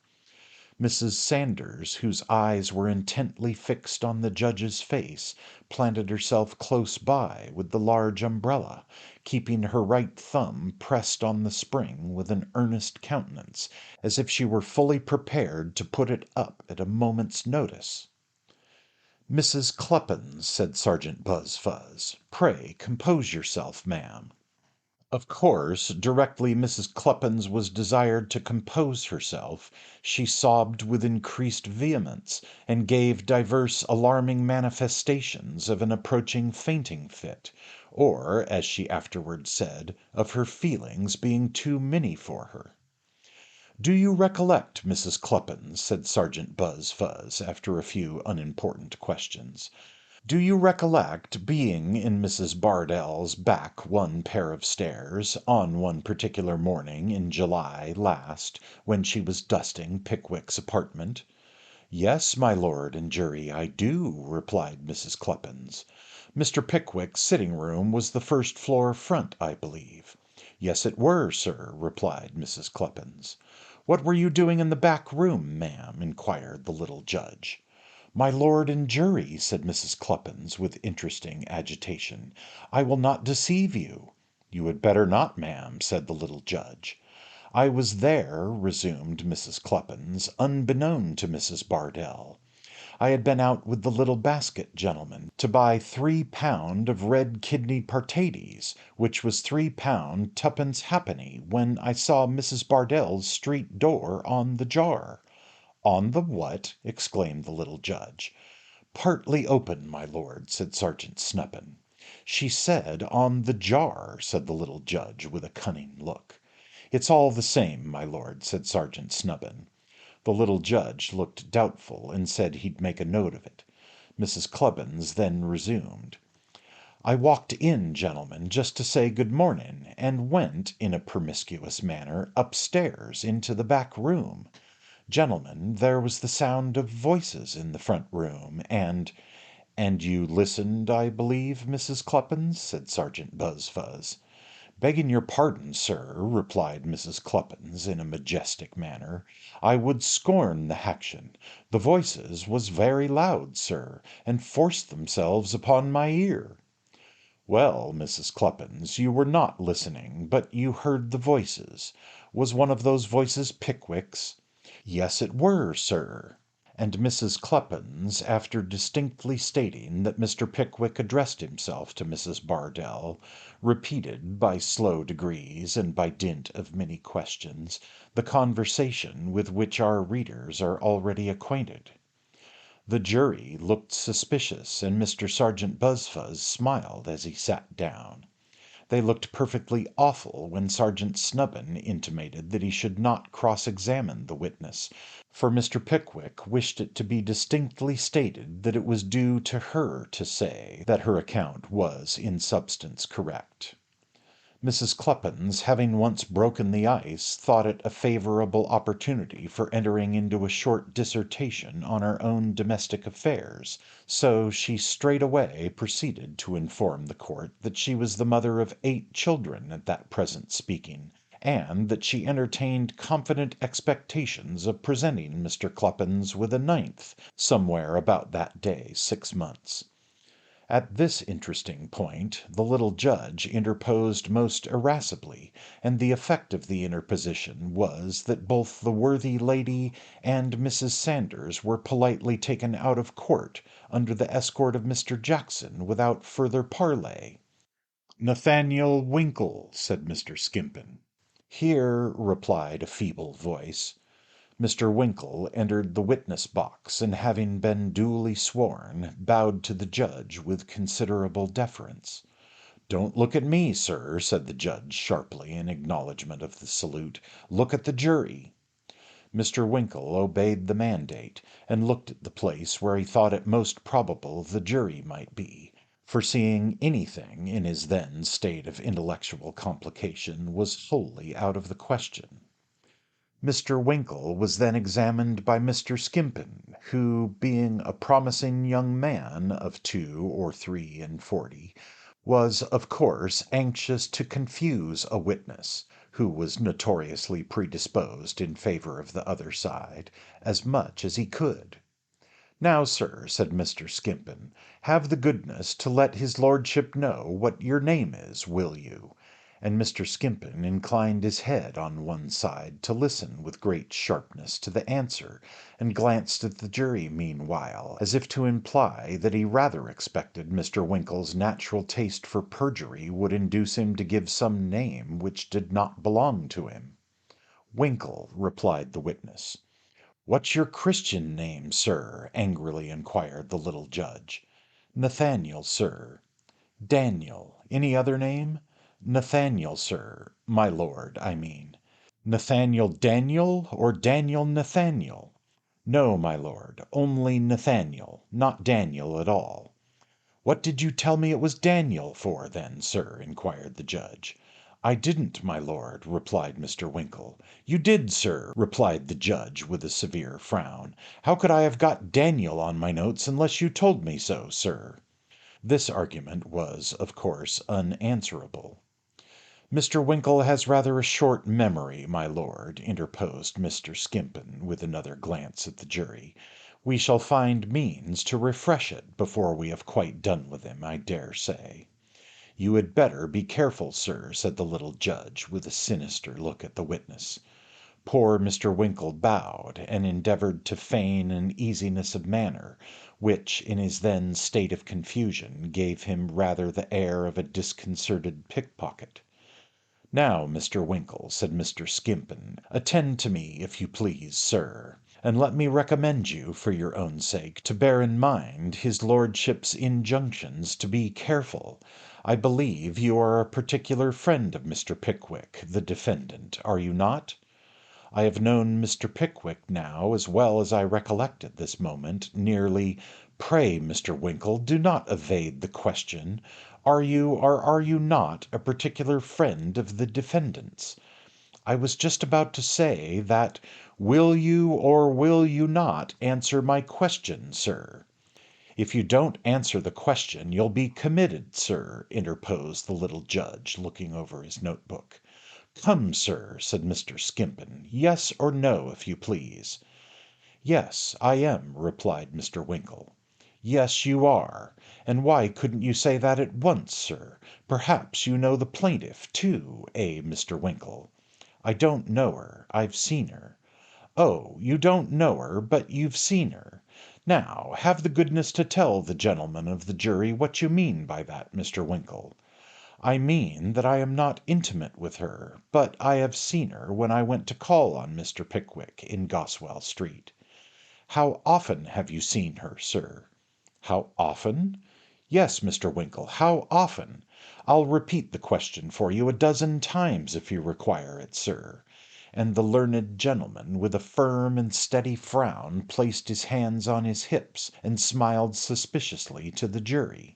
A: Mrs. Sanders, whose eyes were intently fixed on the judge's face, planted herself close by with the large umbrella, keeping her right thumb pressed on the spring with an earnest countenance, as if she were fully prepared to put it up at a moment's notice. "Mrs. Cluppins," said Sergeant Buzfuz, "pray compose yourself, ma'am." Of course, directly Mrs. Cluppins was desired to compose herself, she sobbed with increased vehemence, and gave divers alarming manifestations of an approaching fainting fit, or, as she afterwards said, of her feelings being too many for her. "Do you recollect, Mrs. Cluppins," said Sergeant Buzfuz, after a few unimportant questions, "do you recollect being in Mrs. Bardell's back one pair of stairs, on one particular morning in July last, when she was dusting Pickwick's apartment?" "Yes, my lord and jury, I do," replied Mrs. Cluppins. "Mr. Pickwick's sitting room was the first floor front, I believe." "Yes, it were, sir," replied Mrs. Cluppins. "What were you doing in the back room, ma'am?" inquired the little judge. "My lord and jury," said Mrs. Cluppins, with interesting agitation, "I will not deceive you." "You had better not, ma'am," said the little judge. "I was there," resumed Mrs. Cluppins, "unbeknown to Mrs. Bardell. I had been out with the little basket gentleman to buy 3 pound of red kidney pataties, which was 3 pound 2pence halfpenny, when I saw Mrs. Bardell's street door on the jar." "On the what?" exclaimed the little judge. "Partly open, my lord," said Sergeant Snuppin. "She said on the jar," said the little judge, with a cunning look. "It's all the same, my lord," said Sergeant Snubbin. The little judge looked doubtful, and said he'd make a note of it. Mrs. Clubbins then resumed: "I walked in, gentlemen, just to say good morning, and went, in a promiscuous manner, upstairs into the back room. Gentlemen, there was the sound of voices in the front room, and you listened, I believe, Mrs. Cluppins?" said Sergeant Buzfuz. "Begging your pardon, sir," replied Mrs. Cluppins, in a majestic manner, "I would scorn the haction. The voices was very loud, sir, and forced themselves upon my ear." "Well, Mrs. Cluppins, you were not listening, but you heard the voices. Was one of those voices Pickwick's?" "Yes, it were, sir." And Mrs. Cluppins, after distinctly stating that Mr. Pickwick addressed himself to Mrs. Bardell, repeated, by slow degrees and by dint of many questions, the conversation with which our readers are already acquainted. The jury looked suspicious, and Mr. Sergeant Buzfuz smiled as he sat down. They looked perfectly awful when Sergeant Snubbin intimated that he should not cross-examine the witness, for Mr. Pickwick wished it to be distinctly stated that it was due to her to say that her account was in substance correct. Mrs. Cluppins, having once broken the ice, thought it a favourable opportunity for entering into a short dissertation on her own domestic affairs, so she straightway proceeded to inform the court that she was the mother of 8 children at that present speaking, and that she entertained confident expectations of presenting Mr. Cluppins with a 9th, somewhere about that day 6 months. At this interesting point the little judge interposed most irascibly, and the effect of the interposition was that both the worthy lady and Mrs. Sanders were politely taken out of court under the escort of Mr. Jackson without further parley. "Nathaniel Winkle," said Mr. Skimpin. "Here," replied a feeble voice. Mr. Winkle entered the witness box, and having been duly sworn, bowed to the judge with considerable deference. "Don't look at me, sir," said the judge sharply, in acknowledgment of the salute. "Look at the jury." Mr. Winkle obeyed the mandate, and looked at the place where he thought it most probable the jury might be, for seeing anything in his then state of intellectual complication was wholly out of the question. Mr. Winkle was then examined by Mr. Skimpin, who, being a promising young man of 2 or 3 and 40, was of course anxious to confuse a witness, who was notoriously predisposed in favour of the other side, as much as he could. "Now, sir," said Mr. Skimpin, "have the goodness to let his lordship know what your name is, will you?" And Mr. Skimpin inclined his head on one side to listen with great sharpness to the answer, and glanced at the jury meanwhile, as if to imply that he rather expected Mr. Winkle's natural taste for perjury would induce him to give some name which did not belong to him. "Winkle," replied the witness. "What's your Christian name, sir?" angrily inquired the little judge. "Nathaniel, sir." "Daniel. Any other name?" "Nathaniel, sir. My lord, I mean." "Nathaniel Daniel, or Daniel Nathaniel?" "No, my lord, only Nathaniel, not Daniel at all." "What did you tell me it was Daniel for, then, sir?" inquired the judge. "I didn't, my lord," replied Mr. Winkle. "You did, sir," replied the judge, with a severe frown. "How could I have got Daniel on my notes unless you told me so, sir?" This argument was, of course, unanswerable. "Mr. Winkle has rather a short memory, my lord," interposed Mr. Skimpin, with another glance at the jury. "We shall find means to refresh it before we have quite done with him, I dare say." "You had better be careful, sir," said the little judge, with a sinister look at the witness. Poor Mr. Winkle bowed, and endeavoured to feign an easiness of manner, which, in his then state of confusion, gave him rather the air of a disconcerted pickpocket. "Now, Mr. Winkle," said Mr. Skimpin, "attend to me, if you please, sir, and let me recommend you, for your own sake, to bear in mind his lordship's injunctions to be careful. I believe you are a particular friend of Mr. Pickwick, the defendant, are you not? I have known Mr. Pickwick now, as well as I recollect at this moment, nearly— Pray, Mr. Winkle, do not evade the question. Are you or are you not a particular friend of the defendant's? I was just about to say that. Will you or will you not answer my question, sir?" "If you don't answer the question, you'll be committed, sir," interposed the little judge, looking over his notebook. "Come, sir," said Mr. Skimpin, "yes or no, if you please." "Yes, I am," replied Mr. Winkle. "Yes, you are. And why couldn't you say that at once, sir? Perhaps you know the plaintiff, too, Mr. Winkle?" "I don't know her. I've seen her." "Oh, you don't know her, but you've seen her. Now, have the goodness to tell the gentlemen of the jury what you mean by that, Mr. Winkle." "I mean that I am not intimate with her, but I have seen her when I went to call on Mr. Pickwick in Goswell Street." "How often have you seen her, sir?" "How often? Yes, Mr. Winkle, how often? I'll repeat the question for you a dozen times if you require it, sir." And the learned gentleman, with a firm and steady frown, placed his hands on his hips, and smiled suspiciously to the jury.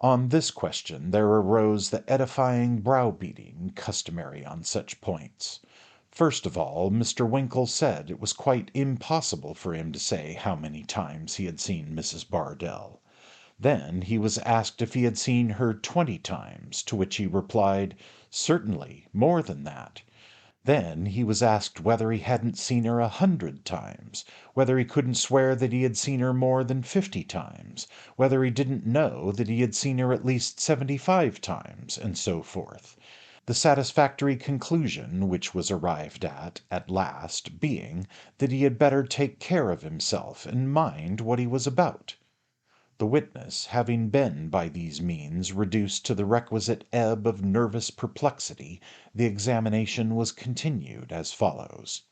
A: On this question there arose the edifying browbeating customary on such points. First of all, Mr. Winkle said it was quite impossible for him to say how many times he had seen Mrs. Bardell. Then he was asked if he had seen her 20 times, to which he replied, "Certainly, more than that." Then he was asked whether he hadn't seen her 100 times, whether he couldn't swear that he had seen her more than 50 times, whether he didn't know that he had seen her at least 75 times, and so forth. The satisfactory conclusion which was arrived at last, being that he had better take care of himself and mind what he was about. The witness having been by these means reduced to the requisite ebb of nervous perplexity, the examination was continued as follows: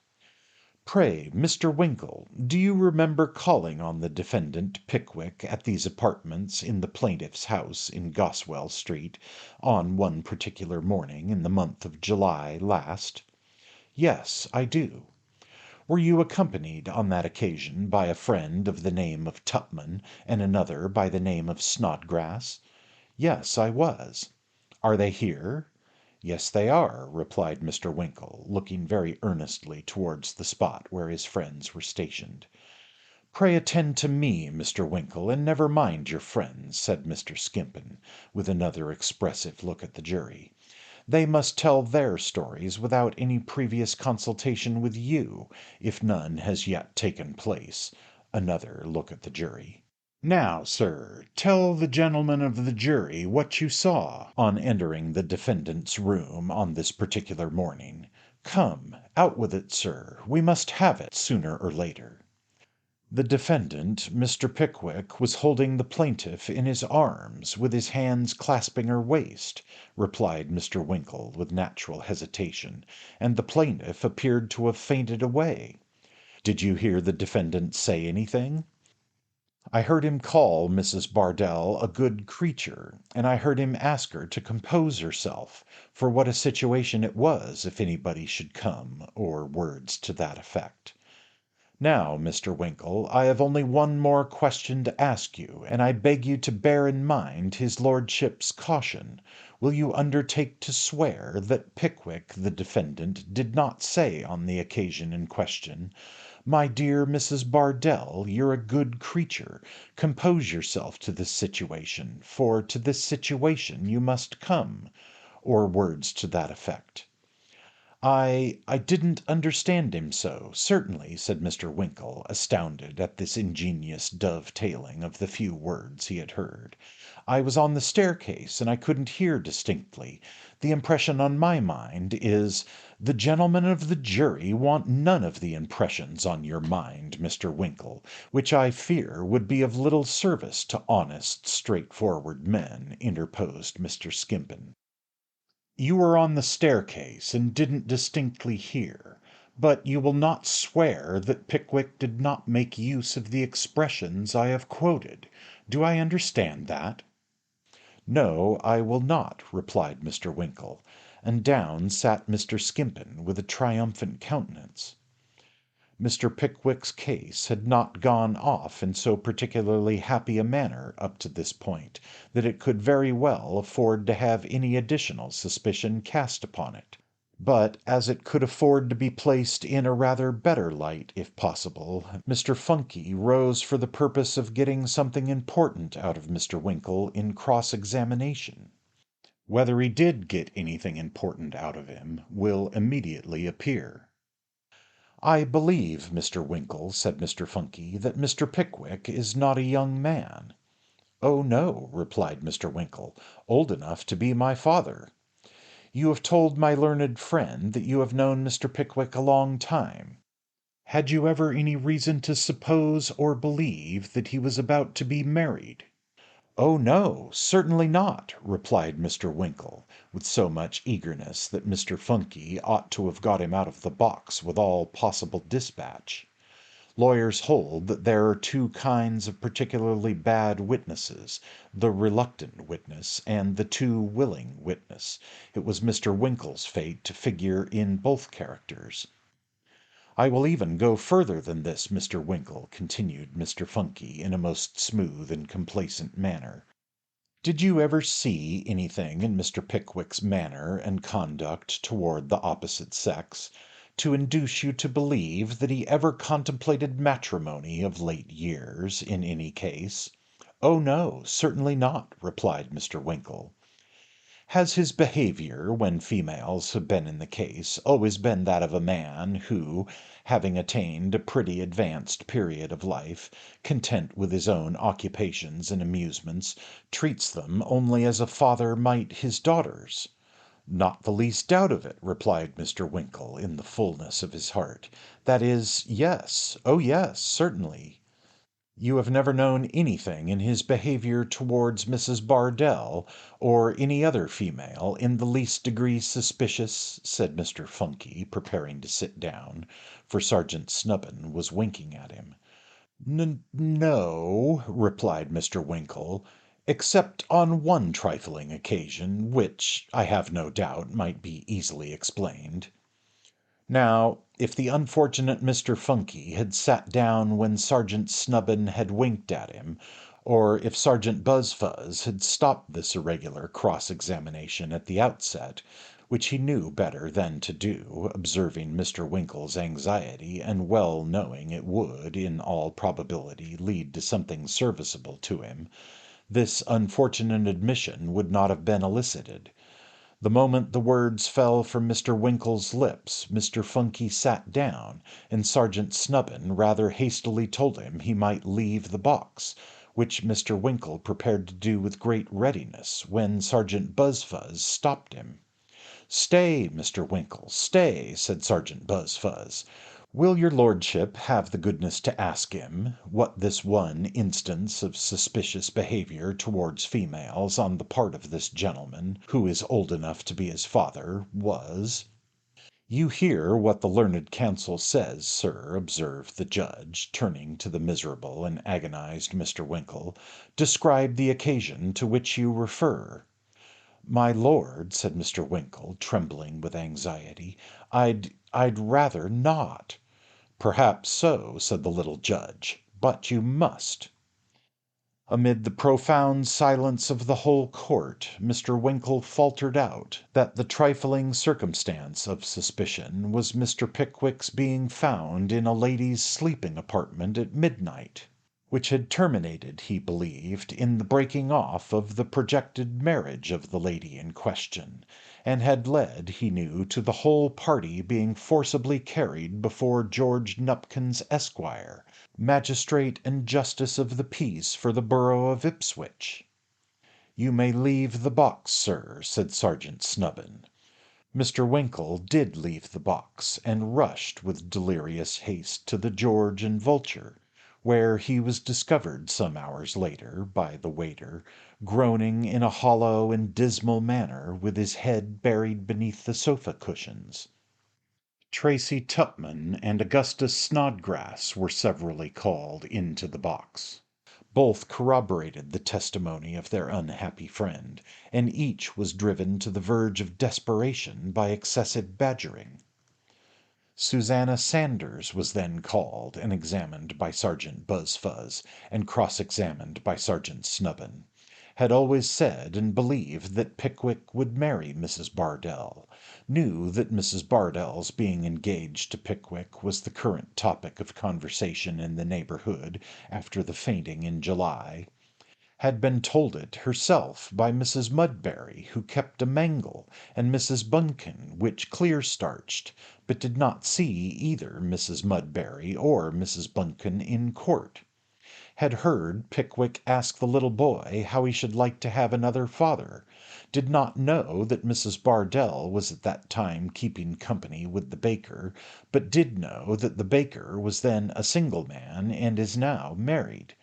A: "Pray, Mr. Winkle, do you remember calling on the defendant Pickwick at these apartments in the plaintiff's house in Goswell Street on one particular morning in the month of July last?" "Yes, I do." "Were you accompanied on that occasion by a friend of the name of Tupman and another by the name of Snodgrass?" "Yes, I was." "Are they here?" "Yes, they are," replied Mr. Winkle, looking very earnestly towards the spot where his friends were stationed. "Pray attend to me, Mr. Winkle, and never mind your friends," said Mr. Skimpin, with another expressive look at the jury. "They must tell their stories without any previous consultation with you, if none has yet taken place." Another look at the jury. "Now, sir, tell the gentlemen of the jury what you saw on entering the defendant's room on this particular morning. Come, out with it, sir. We must have it sooner or later." "The defendant, Mr. Pickwick, was holding the plaintiff in his arms, with his hands clasping her waist," replied Mr. Winkle, with natural hesitation, "and the plaintiff appeared to have fainted away." "Did you hear the defendant say anything?" "I heard him call Mrs. Bardell a good creature, and I heard him ask her to compose herself, for what a situation it was if anybody should come, or words to that effect. Now, Mr. Winkle, I have only one more question to ask you, and I beg you to bear in mind his lordship's caution. Will you undertake to swear that Pickwick, the defendant, did not say on the occasion in question, 'My dear Mrs. Bardell, you're a good creature. Compose yourself to this situation, for to this situation you must come,' or words to that effect?" I didn't understand him so, certainly, said Mr. Winkle, astounded at this ingenious dovetailing of the few words he had heard. I was on the staircase, and I couldn't hear distinctly. The impression on my mind is, the gentlemen of the jury want none of the impressions on your mind, Mr. Winkle, which I fear would be of little service to honest, straightforward men, interposed Mr. Skimpin. You were on the staircase and didn't distinctly hear, but you will not swear that Pickwick did not make use of the expressions I have quoted. Do I understand that? No, I will not, replied Mr. Winkle, and down sat Mr. Skimpin with a triumphant countenance. Mr. Pickwick's case had not gone off in so particularly happy a manner up to this point that it could very well afford to have any additional suspicion cast upon it. But as it could afford to be placed in a rather better light, if possible, Mr. Funky rose for the purpose of getting something important out of Mr. Winkle in cross-examination. Whether he did get anything important out of him will immediately appear. I believe, Mr. Winkle, said Mr. Funky, that Mr. Pickwick is not a young man. Oh, no, replied Mr. Winkle, old enough to be my father. You have told my learned friend that you have known Mr. Pickwick a long time. Had you ever any reason to suppose or believe that he was about to be married? Oh, no, certainly not, replied Mr. Winkle, with so much eagerness that Mr. Funky ought to have got him out of the box with all possible dispatch. Lawyers hold that there are two kinds of particularly bad witnesses, the reluctant witness and the too willing witness. It was Mr. Winkle's fate to figure in both characters. I will even go further than this, Mr. Winkle, continued Mr. Funky in a most smooth and complacent manner. Did you ever see anything in Mr. Pickwick's manner and conduct toward the opposite sex to induce you to believe that he ever contemplated matrimony of late years in any case? Oh, no, certainly not, replied Mr. Winkle. Has his behaviour, when females have been in the case, always been that of a man who, having attained a pretty advanced period of life, content with his own occupations and amusements, treats them only as a father might his daughters? Not the least doubt of it, replied Mr. Winkle in the fullness of his heart. That is, yes, oh yes, certainly. You have never known anything in his behaviour towards Mrs. Bardell, or any other female, in the least degree suspicious? said Mr. Funky, preparing to sit down, for Sergeant Snubbin was winking at him. No, replied Mr. Winkle, except on one trifling occasion, which, I have no doubt, might be easily explained. Now, if the unfortunate Mr. Funky had sat down when Sergeant Snubbin had winked at him, or if Sergeant Buzfuz had stopped this irregular cross-examination at the outset, which he knew better than to do, observing Mr. Winkle's anxiety, and well knowing it would, in all probability, lead to something serviceable to him, this unfortunate admission would not have been elicited. The moment the words fell from Mr. Winkle's lips, Mr. Funky sat down, and Sergeant Snubbin rather hastily told him he might leave the box, which Mr. Winkle prepared to do with great readiness, when Sergeant Buzfuz stopped him. "Stay, Mr. Winkle, stay," said Sergeant Buzfuz. "Will your lordship have the goodness to ask him what this one instance of suspicious behaviour towards females on the part of this gentleman, who is old enough to be his father, was?" "You hear what the learned counsel says, sir," observed the judge, turning to the miserable and agonized Mr. Winkle. "Describe the occasion to which you refer." "My lord," said Mr. Winkle, trembling with anxiety, I'd rather not." "Perhaps so," said the little judge, "but you must." Amid the profound silence of the whole court, Mr. Winkle faltered out that the trifling circumstance of suspicion was Mr. Pickwick's being found in a lady's sleeping apartment at midnight. which had terminated, he believed, in the breaking off of the projected marriage of the lady in question, and had led, he knew, to the whole party being forcibly carried before George Nupkins, Esquire, magistrate and justice of the peace for the borough of Ipswich. "You may leave the box, sir," said Sergeant Snubbin. Mr. Winkle did leave the box, and rushed with delirious haste to the George and Vulture, where he was discovered some hours later by the waiter, groaning in a hollow and dismal manner, with his head buried beneath the sofa cushions. Tracy Tupman and Augustus Snodgrass were severally called into the box. Both corroborated the testimony of their unhappy friend, and each was driven to the verge of desperation by excessive badgering. Susanna Sanders was then called and examined by Sergeant Buzfuz, and cross-examined by Sergeant Snubbin. Had always said and believed that Pickwick would marry Mrs. Bardell, knew that Mrs. Bardell's being engaged to Pickwick was the current topic of conversation in the neighbourhood after the fainting in July, had been told it herself by Mrs. Mudberry, who kept a mangle, and Mrs. Bunkin, which clear-starched, but did not see either Mrs. Mudberry or Mrs. Bunkin in court. Had heard Pickwick ask the little boy how he should like to have another father, did not know that Mrs. Bardell was at that time keeping company with the baker, but did know that the baker was then a single man and is now married.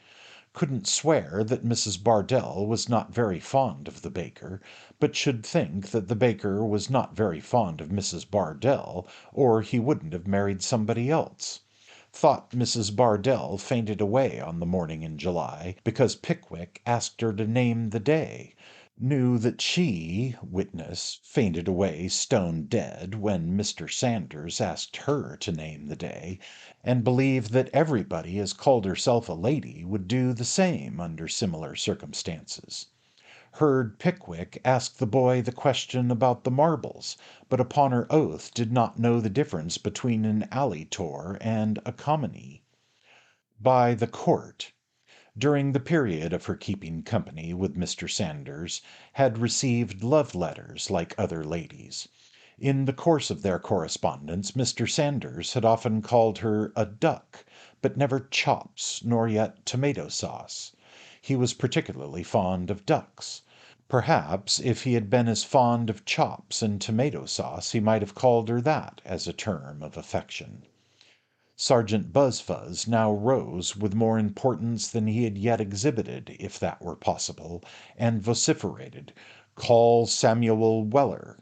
A: Couldn't swear that Mrs. Bardell was not very fond of the baker, but should think that the baker was not very fond of Mrs. Bardell, or he wouldn't have married somebody else. Thought Mrs. Bardell fainted away on the morning in July, because Pickwick asked her to name the day. Knew that she, witness, fainted away stone dead when Mr. Sanders asked her to name the day, and believed that everybody as called herself a lady would do the same under similar circumstances. Heard Pickwick ask the boy the question about the marbles, but upon her oath did not know the difference between an alitor and a commonie. By the court, during the period of her keeping company with Mr. Sanders, had received love letters like other ladies. In the course of their correspondence Mr. Sanders had often called her a duck, but never chops, nor yet tomato sauce. He was particularly fond of ducks. Perhaps if he had been as fond of chops and tomato sauce he might have called her that as a term of affection. Sergeant Buzfuz now rose with more importance than he had yet exhibited, if that were possible, and vociferated, "Call Samuel Weller."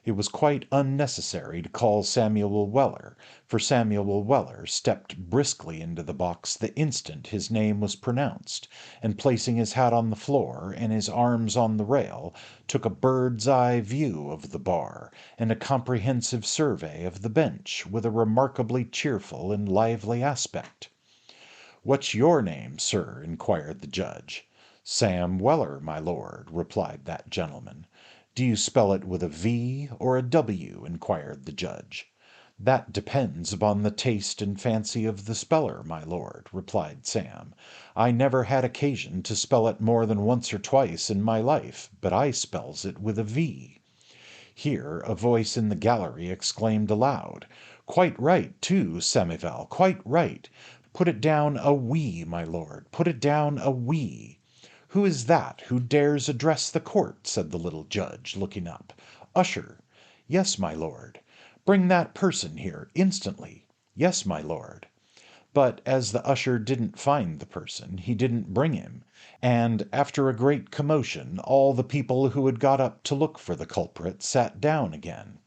A: It was quite unnecessary to call Samuel Weller, for Samuel Weller stepped briskly into the box the instant his name was pronounced, and placing his hat on the floor and his arms on the rail, took a bird's-eye view of the bar and a comprehensive survey of the bench with a remarkably cheerful and lively aspect. "What's your name, sir?" inquired the judge. "Sam Weller, my lord," replied that gentleman. "Do you spell it with a V or a W?" inquired the judge. "That depends upon the taste and fancy of the speller, my lord," replied Sam. "I never had occasion to spell it more than once or twice in my life, but I spells it with a V." Here a voice in the gallery exclaimed aloud, "Quite right, too, Samivel, quite right. Put it down a we, my lord, put it down a we." "Who is that who dares address the court?" said the little judge, looking up. "Usher." "Yes, my lord." "Bring that person here, instantly." "Yes, my lord." But as the usher didn't find the person, he didn't bring him, and after a great commotion all the people who had got up to look for the culprit sat down again.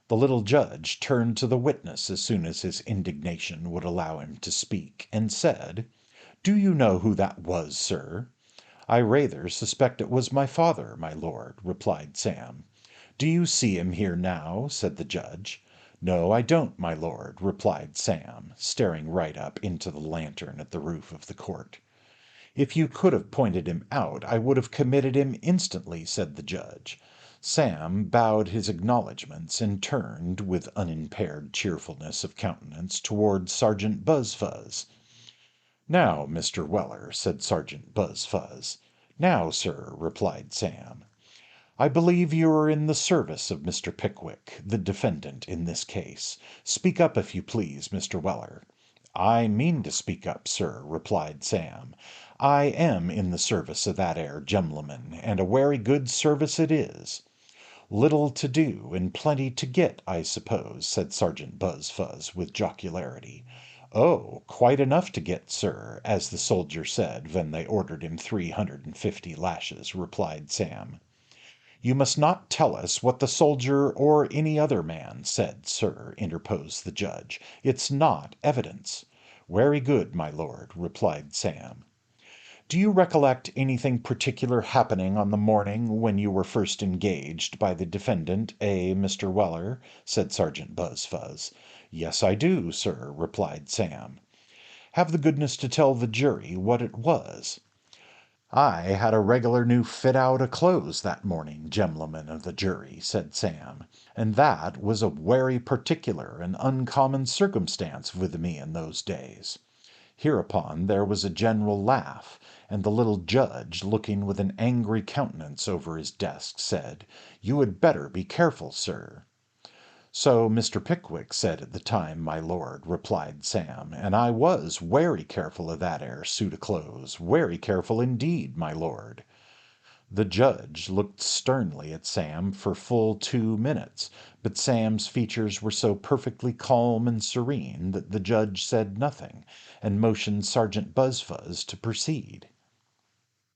A: The little judge turned to the witness as soon as his indignation would allow him to speak, and said, "Do you know who that was, sir?" "I rather suspect it was my father, my lord," replied Sam. "Do you see him here now?" said the judge. "No, I don't, my lord," replied Sam, staring right up into the lantern at the roof of the court. "If you could have pointed him out, I would have committed him instantly," said the judge. Sam bowed his acknowledgments and turned, with unimpaired cheerfulness of countenance, towards Sergeant Buzfuz. "Now, Mr. Weller," said Sergeant Buzfuz. "Now, sir," replied Sam. "I believe you are in the service of Mr. Pickwick, the defendant in this case. Speak up, if you please, Mr. Weller." "I mean to speak up, sir," replied Sam. "I am in the service of that 'ere gem'leman, and a werry good service it is." "Little to do and plenty to get, I suppose," said Sergeant Buzfuz with jocularity. "Oh, quite enough to get, sir, as the soldier said when they ordered him 350 lashes," replied Sam. "You must not tell us what the soldier or any other man said, sir," interposed the judge. "It's not evidence." "Werry good, my lord," replied Sam. "Do you recollect anything particular happening on the morning when you were first engaged by the defendant, Mr. Weller?" said Sergeant Buzfuz. "Yes, I do, sir," replied Sam. "Have the goodness to tell the jury what it was." "I had a regular new fit out of clothes that morning, gem'lemen of the jury," said Sam, "and that was a werry particular and uncommon circumstance with me in those days." Hereupon there was a general laugh, and the little judge, looking with an angry countenance over his desk, said, "You had better be careful, sir." "So Mr. Pickwick said at the time, my lord," replied Sam, "and I was werry careful of that 'ere suit of clothes, werry careful indeed, my lord." The judge looked sternly at Sam for full 2 minutes, but Sam's features were so perfectly calm and serene that the judge said nothing, and motioned Sergeant Buzfuz to proceed.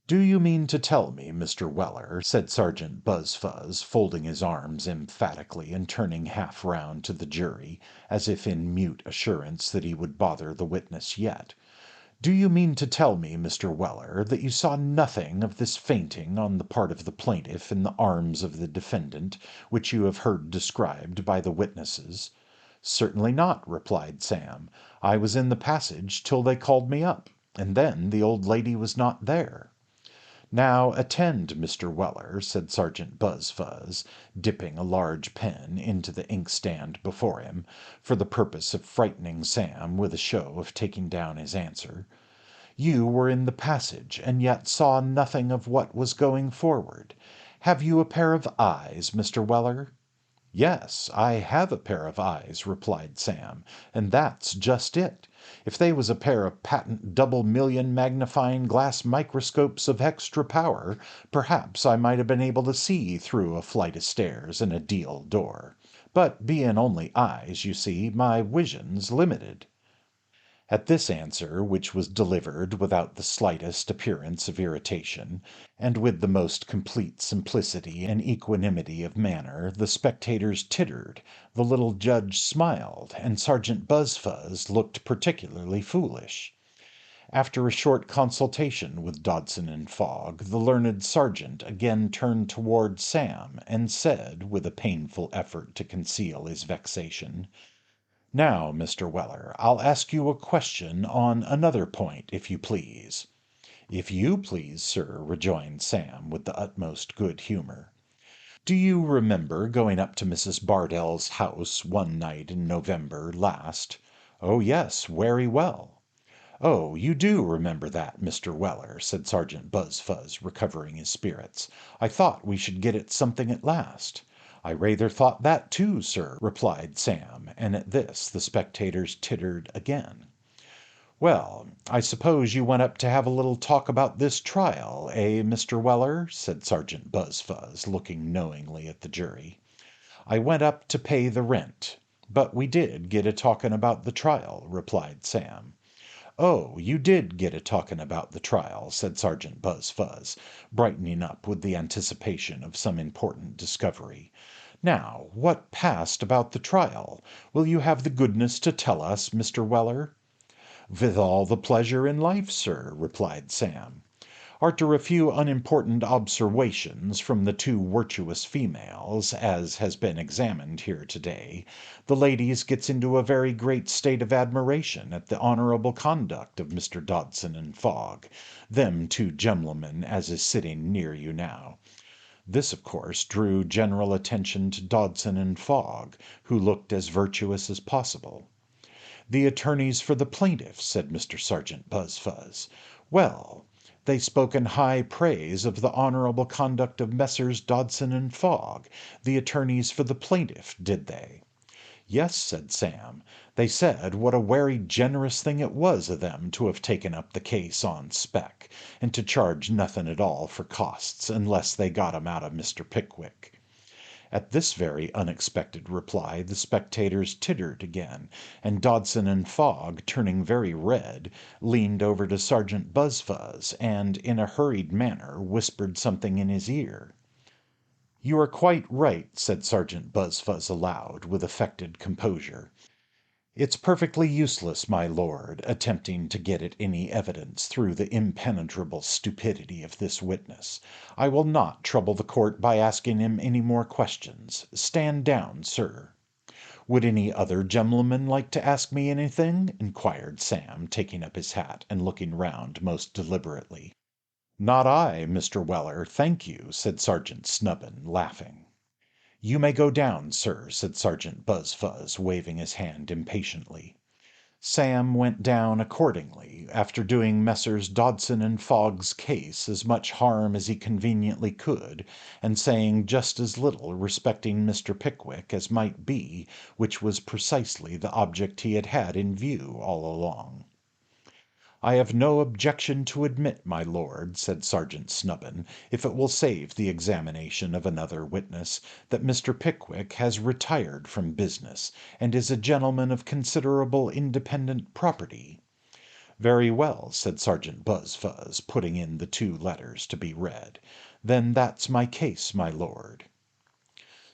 A: "Do you mean to tell me, Mr. Weller," said Sergeant Buzfuz, folding his arms emphatically and turning half round to the jury, as if in mute assurance that he would bother the witness yet, "do you mean to tell me, Mr. Weller, that you saw nothing of this fainting on the part of the plaintiff in the arms of the defendant, which you have heard described by the witnesses?" "Certainly not," replied Sam. "I was in the passage till they called me up, and then the old lady was not there." "Now attend, Mr. Weller," said Sergeant Buzfuz, dipping a large pen into the inkstand before him, for the purpose of frightening Sam with a show of taking down his answer. "You were in the passage, and yet saw nothing of what was going forward. Have you a pair of eyes, Mr. Weller?" "Yes, I have a pair of eyes," replied Sam, "and that's just it. If they was a pair of patent double million magnifying glass microscopes of hextra power, perhaps I might have been able to see through a flight of stairs and a deal door. But being only eyes, you see, my wision's limited." At this answer, which was delivered without the slightest appearance of irritation, and with the most complete simplicity and equanimity of manner, the spectators tittered, the little judge smiled, and Sergeant Buzfuz looked particularly foolish. After a short consultation with Dodson and Fogg, the learned sergeant again turned toward Sam, and said, with a painful effort to conceal his vexation, "Now, Mr. Weller, I'll ask you a question on another point, if you please." "If you please, sir," rejoined Sam, with the utmost good humour. "Do you remember going up to Mrs. Bardell's house one night in November last?" "Oh yes, werry well." "Oh, you do remember that, Mr. Weller," said Sergeant Buzfuz, recovering his spirits. "I thought we should get at something at last." "I rayther thought that too, sir," replied Sam, and at this the spectators tittered again. "Well, I suppose you went up to have a little talk about this trial, Mr. Weller?" said Sergeant Buzfuz, looking knowingly at the jury. "I went up to pay the rent, but we did get a talking about the trial," replied Sam. "Oh, you did get a talking about the trial," said Sergeant Buzfuz, brightening up with the anticipation of some important discovery. "Now, what passed about the trial? Will you have the goodness to tell us, Mr. Weller?" "With all the pleasure in life, sir," replied Sam. "Arter a few unimportant obserwations from the two wirtuous females, as has been examined here to day, the ladies gets into a very great state of admiration at the honourable conduct of Mr. Dodson and Fogg, them two gem'lemen as is sitting near you now." This, of course, drew general attention to Dodson and Fogg, who looked as virtuous as possible. "The attorneys for the plaintiff," said Mr. Sergeant Buzfuz. "Well, they spoke in high praise of the honourable conduct of Messrs. Dodson and Fogg, the attorneys for the plaintiff, did they?" "Yes," said Sam, "they said what a werry generous thing it was of them to have taken up the case on spec, and to charge nothing at all for costs, unless they got 'em out of Mr. Pickwick." At this very unexpected reply the spectators tittered again, and Dodson and Fogg, turning very red, leaned over to Sergeant Buzfuz, and in a hurried manner whispered something in his ear. "You are quite right," said Sergeant Buzfuz aloud, with affected composure. "It's perfectly useless, my lord, attempting to get at any evidence through the impenetrable stupidity of this witness. I will not trouble the court by asking him any more questions. Stand down, sir." "Would any other gentleman like to ask me anything?" inquired Sam, taking up his hat and looking round most deliberately. "Not I, Mr. Weller, thank you," said Sergeant Snubbin, laughing. "You may go down, sir," said Sergeant Buzfuz, waving his hand impatiently. Sam went down accordingly, after doing Messrs. Dodson and Fogg's case as much harm as he conveniently could, and saying just as little respecting Mr. Pickwick as might be, which was precisely the object he had had in view all along. "I have no objection to admit, my lord," said Sergeant Snubbin, "if it will save the examination of another witness, that Mr. Pickwick has retired from business, and is a gentleman of considerable independent property." "Very well," said Sergeant Buzfuz, putting in the 2 letters to be read. "Then that's my case, my lord."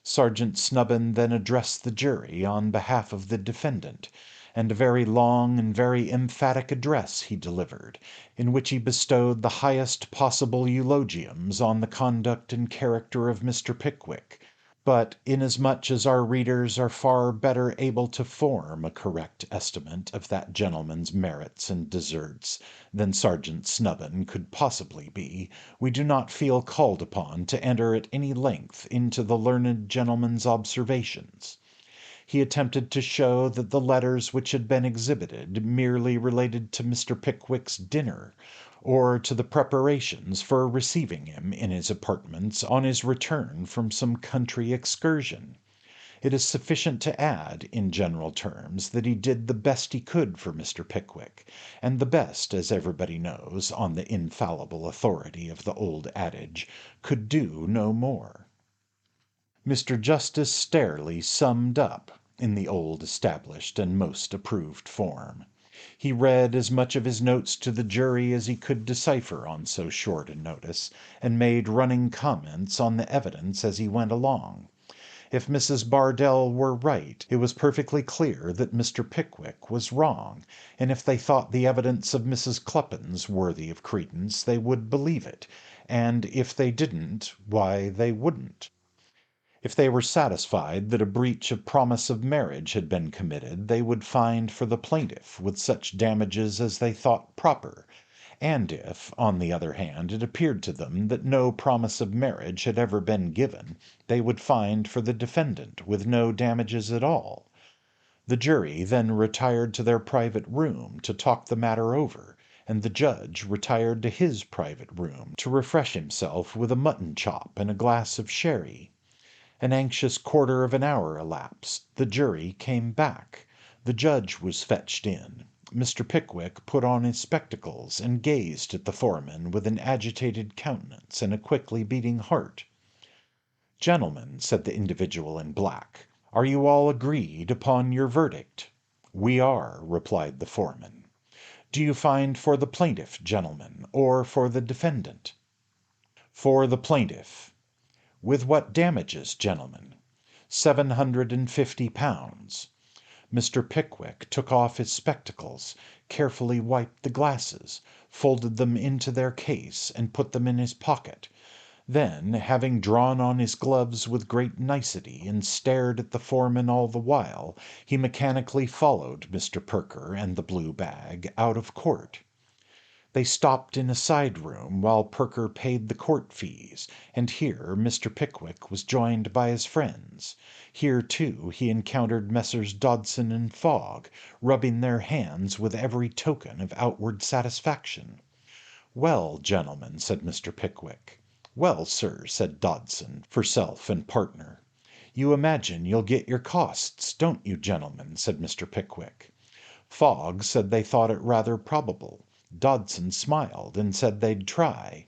A: Sergeant Snubbin then addressed the jury on behalf of the defendant, and a very long and very emphatic address he delivered, in which he bestowed the highest possible eulogiums on the conduct and character of Mr. Pickwick. But inasmuch as our readers are far better able to form a correct estimate of that gentleman's merits and deserts than Sergeant Snubbin could possibly be, we do not feel called upon to enter at any length into the learned gentleman's observations. He attempted to show that the letters which had been exhibited merely related to Mr. Pickwick's dinner, or to the preparations for receiving him in his apartments on his return from some country excursion. It is sufficient to add, in general terms, that he did the best he could for Mr. Pickwick, and the best, as everybody knows, on the infallible authority of the old adage, could do no more. Mr. Justice Stareley summed up in the old established and most approved form. He read as much of his notes to the jury as he could decipher on so short a notice, and made running comments on the evidence as he went along. If Mrs. Bardell were right, it was perfectly clear that Mr. Pickwick was wrong, and if they thought the evidence of Mrs. Cluppins worthy of credence, they would believe it, and if they didn't, why, they wouldn't. If they were satisfied that a breach of promise of marriage had been committed, they would find for the plaintiff with such damages as they thought proper, and if, on the other hand, it appeared to them that no promise of marriage had ever been given, they would find for the defendant with no damages at all. The jury then retired to their private room to talk the matter over, and the judge retired to his private room to refresh himself with a mutton chop and a glass of sherry. An anxious quarter of an hour elapsed. The jury came back. The judge was fetched in. Mr. Pickwick put on his spectacles and gazed at the foreman with an agitated countenance and a quickly beating heart. "Gentlemen," said the individual in black, "are you all agreed upon your verdict?" "We are," replied the foreman. "Do you find for the plaintiff, gentlemen, or for the defendant?" "For the plaintiff." "With what damages, gentlemen?" £750. Mr. Pickwick took off his spectacles, carefully wiped the glasses, folded them into their case, and put them in his pocket. Then, having drawn on his gloves with great nicety, and stared at the foreman all the while, he mechanically followed Mr. Perker and the blue bag out of court. They stopped in a side room while Perker paid the court fees, and here Mr. Pickwick was joined by his friends. Here, too, he encountered Messrs. Dodson and Fogg, rubbing their hands with every token of outward satisfaction. "Well, gentlemen," said Mr. Pickwick. "Well, sir," said Dodson, for self and partner. "You imagine you'll get your costs, don't you, gentlemen?" said Mr. Pickwick. Fogg said they thought it rather probable. Dodson smiled and said they'd try.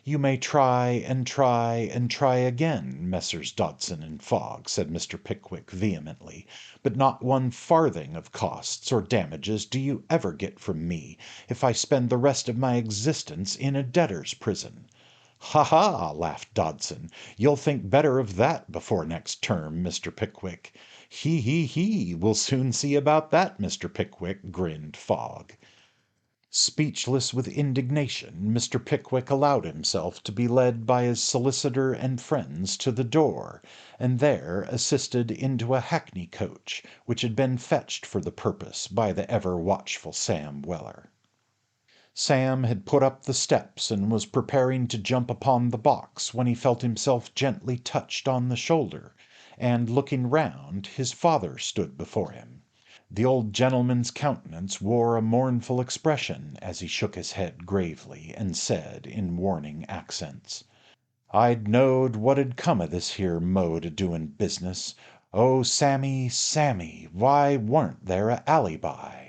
A: "You may try and try and try again, Messrs. Dodson and Fogg," said Mr. Pickwick vehemently, "but not one farthing of costs or damages do you ever get from me if I spend the rest of my existence in a debtor's prison." "Ha, ha!" laughed Dodson. "You'll think better of that before next term, Mr. Pickwick." "He, he, he! We'll soon see about that, Mr. Pickwick," grinned Fogg. Speechless with indignation, Mr. Pickwick allowed himself to be led by his solicitor and friends to the door, and there assisted into a hackney coach, which had been fetched for the purpose by the ever watchful Sam Weller. Sam had put up the steps and was preparing to jump upon the box when he felt himself gently touched on the shoulder, and looking round, his father stood before him. The old gentleman's countenance wore a mournful expression as he shook his head gravely and said in warning accents, "I'd knowed what'd come o' this here mode o' doing business. Oh, Sammy, Sammy, why warn't there a alibi?"